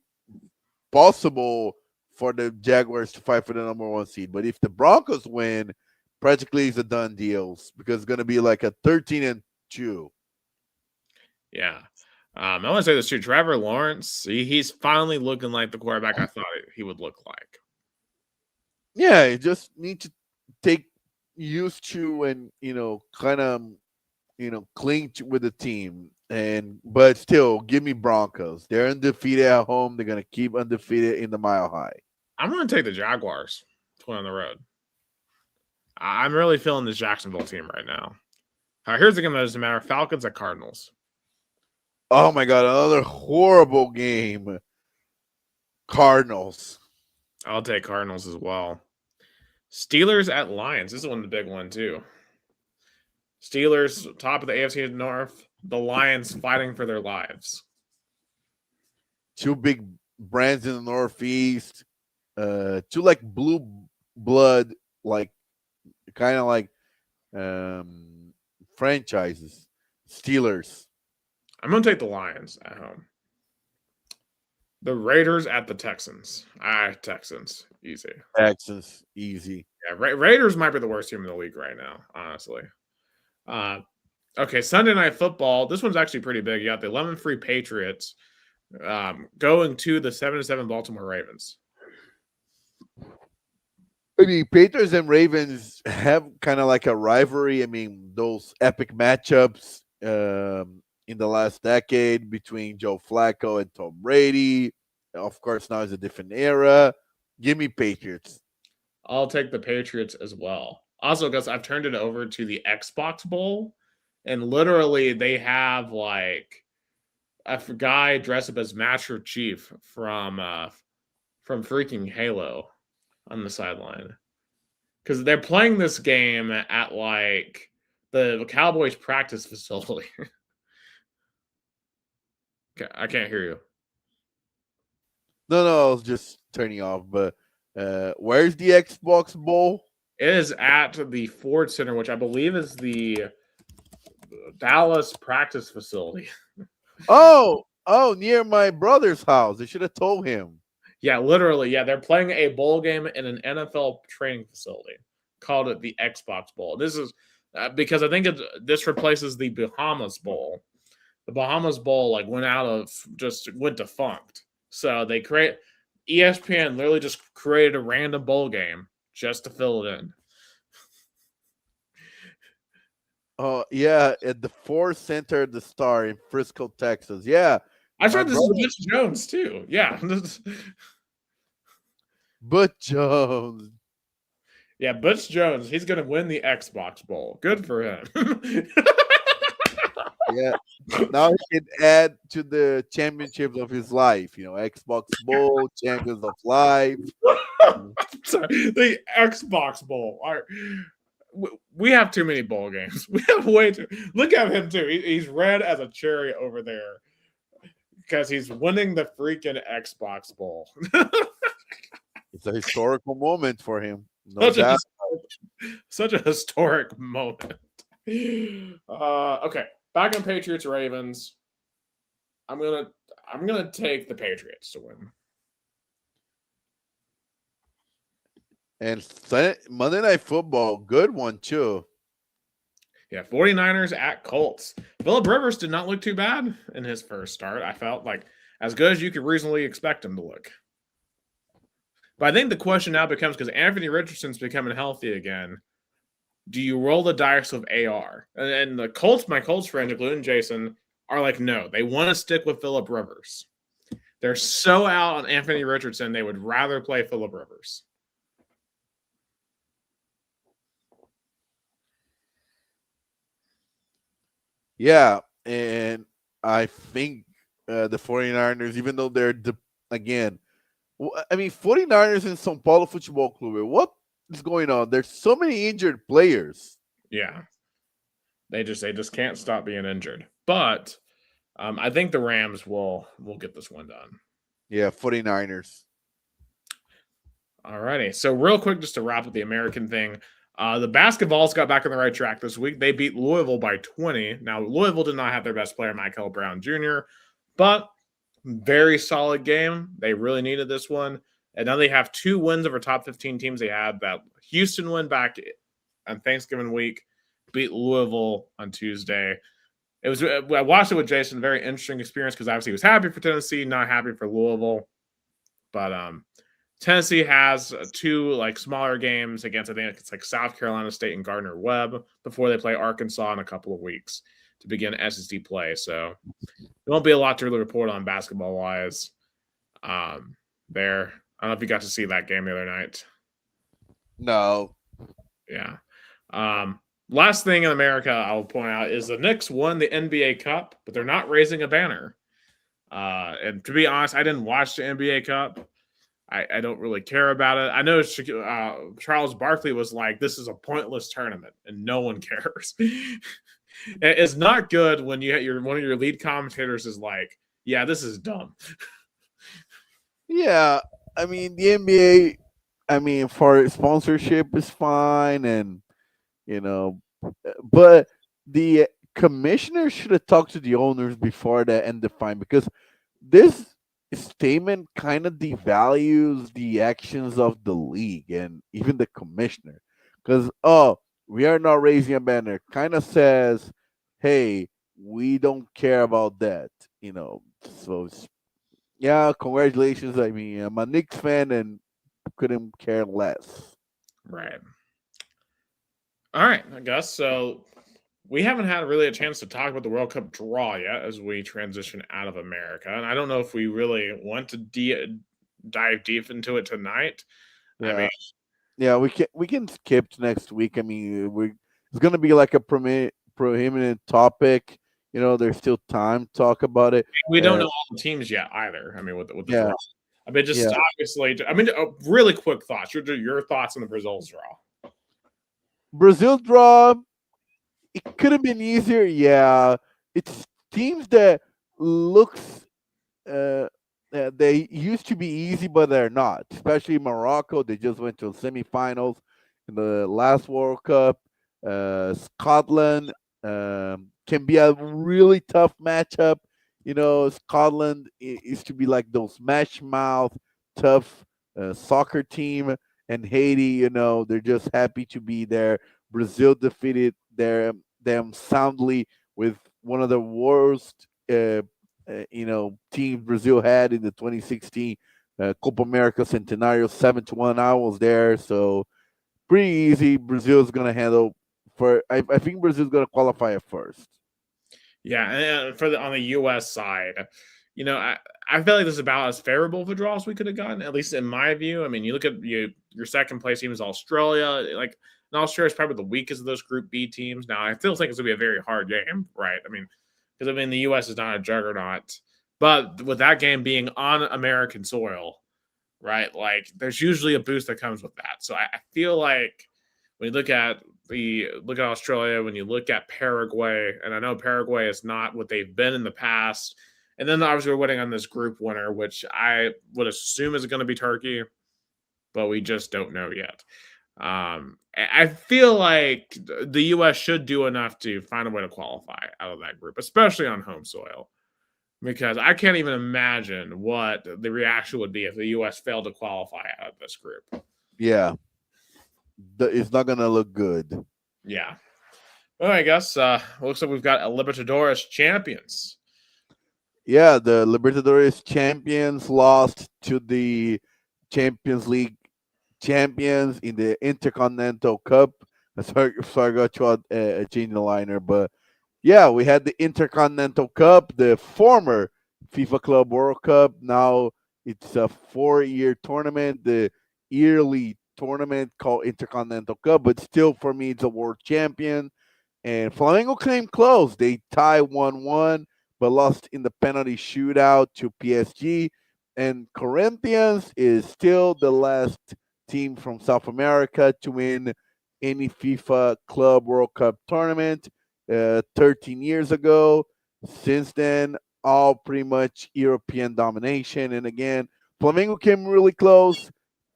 possible for the Jaguars to fight for the number 1 seed. But if the Broncos win, practically it's a done deal, because it's gonna be like a 13-2. Yeah. I want to say this too. Trevor Lawrence, he's finally looking like the quarterback I thought he would look like. Yeah, you just need to take used to and kind of cling with the team. But still, give me Broncos. They're undefeated at home. They're gonna keep undefeated in the Mile High. I'm gonna take the Jaguars to win on the road. I'm really feeling this Jacksonville team right now. Here's the game that doesn't matter. Falcons at Cardinals. Oh my God, another horrible game. Cardinals. I'll take Cardinals as well. Steelers at Lions. This is one of the big one too. Steelers, top of the AFC North. The Lions fighting for their lives. 2 big brands in the Northeast. 2 like blue blood, like kind of like franchises. Steelers. I'm going to take the Lions at home. The Raiders at the Texans. Texans. Easy. Texans. Easy. Yeah, Raiders might be the worst team in the league right now, honestly. Okay, Sunday Night Football. This one's actually pretty big. You got the 11-3 Patriots going to the 7-7 Baltimore Ravens. I mean, Patriots and Ravens have kind of like a rivalry. I mean, those epic matchups in the last decade between Joe Flacco and Tom Brady. Of course, now it's a different era. Give me Patriots. I'll take the Patriots as well. Also, because I've turned it over to the Xbox Bowl, and literally they have like a guy dressed up as Master Chief from freaking Halo on the sideline. Because they're playing this game at like the Cowboys practice facility. I can't hear you. No, I was just turning off. But where's the Xbox Bowl? It is at the Ford Center, which I believe is the Dallas practice facility. Oh, near my brother's house. They should have told him. Yeah, literally. Yeah, they're playing a bowl game in an NFL training facility. Called it the Xbox Bowl. This is because I think this replaces the Bahamas Bowl. The Bahamas Bowl went defunct. So they ESPN literally just created a random bowl game just to fill it in. Oh, yeah, at the Ford Center at the Star in Frisco, Texas. Yeah. I heard this is Butch Jones, too. Yeah. Butch Jones. Yeah, Butch Jones. He's going to win the Xbox Bowl. Good for him. Yeah. Now he can add to the championships of his life. Xbox Bowl, Champions of Life. Sorry, the Xbox Bowl. We have too many bowl games. We have way too. Look at him, too. He's red as a cherry over there because he's winning the freaking Xbox Bowl. It's a historical moment for him. No doubt. Such a historic moment. Okay. Back on Patriots Ravens. I'm gonna take the Patriots to win. And Monday Night Football, good one too. Yeah, 49ers at Colts. Phillip Rivers did not look too bad in his first start. I felt like as good as you could reasonably expect him to look. But I think the question now becomes, because Anthony Richardson's becoming healthy again, do you roll the dice with AR? And the Colts, my Colts friends, including Jason, are like, no, they want to stick with Phillip Rivers. They're so out on Anthony Richardson, they would rather play Phillip Rivers. Yeah, and I think the 49ers, even though they're again, I mean 49ers in São Paulo Futebol Clube, what is going on? There's so many injured players. Yeah. They just can't stop being injured. But I think the Rams will get this one done. Yeah, 49ers. Alrighty. So real quick, just to wrap up the American thing, the basketballs got back on the right track this week. They beat Louisville by 20. Now, Louisville did not have their best player, Michael Brown Jr., but very solid game. They really needed this one. And now they have 2 wins over top 15 teams. They had that Houston win back on Thanksgiving week, beat Louisville on Tuesday. I watched it with Jason, very interesting experience, because obviously he was happy for Tennessee, not happy for Louisville. But Tennessee has 2 like smaller games against, I think it's like South Carolina State and Gardner Webb, before they play Arkansas in a couple of weeks to begin SEC play. So there won't be a lot to really report on basketball wise. There, I don't know if you got to see that game the other night. No. Yeah. Last thing in America I'll point out is the Knicks won the NBA Cup, but they're not raising a banner. And to be honest, I didn't watch the NBA Cup. I don't really care about it. I know Charles Barkley was like, this is a pointless tournament, and no one cares. It's not good when one of your lead commentators is like, yeah, this is dumb. Yeah, I mean, the NBA, I mean, for sponsorship is fine, and, but the commissioner should have talked to the owners before that and defined, because this statement kind of devalues the actions of the league and even the commissioner, because we are not raising a banner kind of says, hey, we don't care about that, so yeah, congratulations. I mean, I'm a Knicks fan and couldn't care less. Right. All right, I guess so. We haven't had really a chance to talk about the World Cup draw yet as we transition out of America. And I don't know if we really want to dive deep into it tonight. Yeah. I mean, yeah, we can skip to next week. I mean, it's going to be like a prominent topic. There's still time to talk about it. We don't know all the teams yet either. I mean, with the draw. I mean, just obviously. I mean, really quick thoughts. Your thoughts on the Brazil's draw? Brazil draw. It could have been easier. Yeah, it's teams that looks they used to be easy, but they're not. Especially Morocco. They just went to semifinals in the last World Cup. Scotland can be a really tough matchup. Scotland used to be like those smash mouth, tough soccer team, and Haiti. They're just happy to be there. Brazil defeated them soundly with one of the worst, teams Brazil had in the 2016 Copa America Centenario, 7-1. I was there, so pretty easy. Brazil's gonna handle. I think Brazil's gonna qualify at first. Yeah, and on the U.S. side, I feel like this is about as favorable of a draw as we could have gotten, at least in my view. I mean, you look at your second place team is Australia. Like, and Australia is probably the weakest of those Group B teams. Now, I still think it's going to be a very hard game, right? I mean, because the U.S. is not a juggernaut. But with that game being on American soil, right, like, there's usually a boost that comes with that. So I feel like when you look at Australia, when you look at Paraguay, and I know Paraguay is not what they've been in the past, and then obviously we're waiting on this group winner, which I would assume is going to be Turkey, but we just don't know yet. I feel like the U.S. should do enough to find a way to qualify out of that group, especially on home soil, because I can't even imagine what the reaction would be if the U.S. failed to qualify out of this group. Yeah. It's not going to look good. Yeah. Well, I guess looks like we've got a Libertadores champions. Yeah, the Libertadores champions lost to the Champions League champions in the Intercontinental Cup. Sorry, I got you out changing the liner, but yeah, we had the Intercontinental Cup, the former FIFA Club World Cup. Now it's a 4-year tournament, the yearly tournament called Intercontinental Cup, but still for me, it's a world champion. And Flamengo came close. They tied 1-1, but lost in the penalty shootout to PSG. And Corinthians is still the last team from South America to win any FIFA Club World Cup tournament 13 years ago. Since then, all pretty much European domination. And again, Flamengo came really close,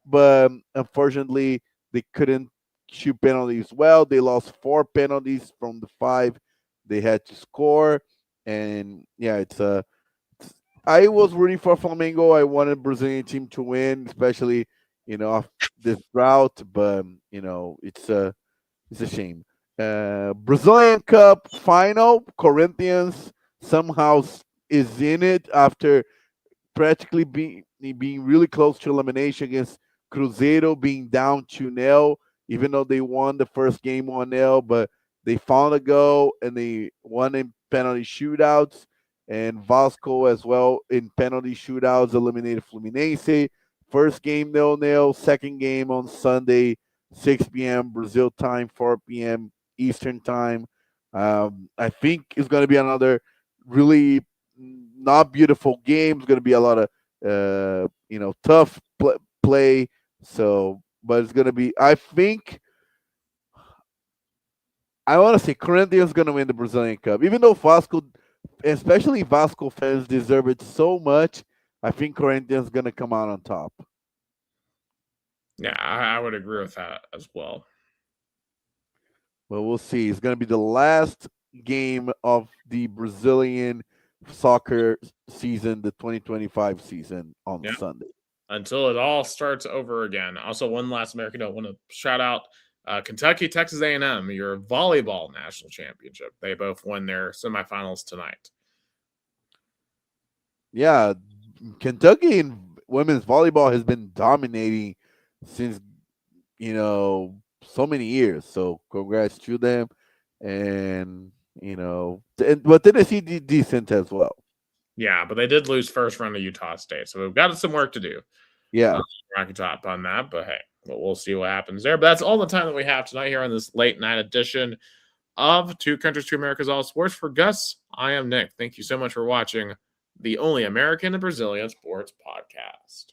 but unfortunately, they couldn't shoot penalties well. They lost 4 penalties from the 5 they had to score. And yeah, I was rooting for Flamengo. I wanted Brazilian team to win, especially off this route. But it's a shame. Brazilian Cup final, Corinthians somehow is in it after practically being really close to elimination against Cruzeiro, being down 2-0, even though they won the first game 1-0, but they found a goal and they won in penalty shootouts. And Vasco as well in penalty shootouts eliminated Fluminense. First game 0-0, second game on Sunday, 6 p.m. Brazil time, 4 p.m. Eastern time. I think it's going to be another really not beautiful game. It's going to be a lot of tough play. So, but it's going to be. I think I want to say Corinthians going to win the Brazilian Cup, even though Vasco, especially Vasco fans, deserve it so much. I think Corinthians going to come out on top. Yeah, I would agree with that as well. Well, we'll see. It's going to be the last game of the Brazilian soccer season, the 2025 season on Sunday. Until it all starts over again. Also, one last American note, I want to shout out Kentucky, Texas A&M, your volleyball national championship. They both won their semifinals tonight. Yeah, Kentucky in women's volleyball has been dominating since, so many years. So congrats to them. And, but Tennessee did decent as well. Yeah, but they did lose first round to Utah State. So we've got some work to do. Yeah. Rocky Top on that, but hey, we'll see what happens there. But that's all the time that we have tonight here on this late night edition of Two Countries, Two Americas All Sports. For Gus, I am Nick. Thank you so much for watching the only American and Brazilian sports podcast.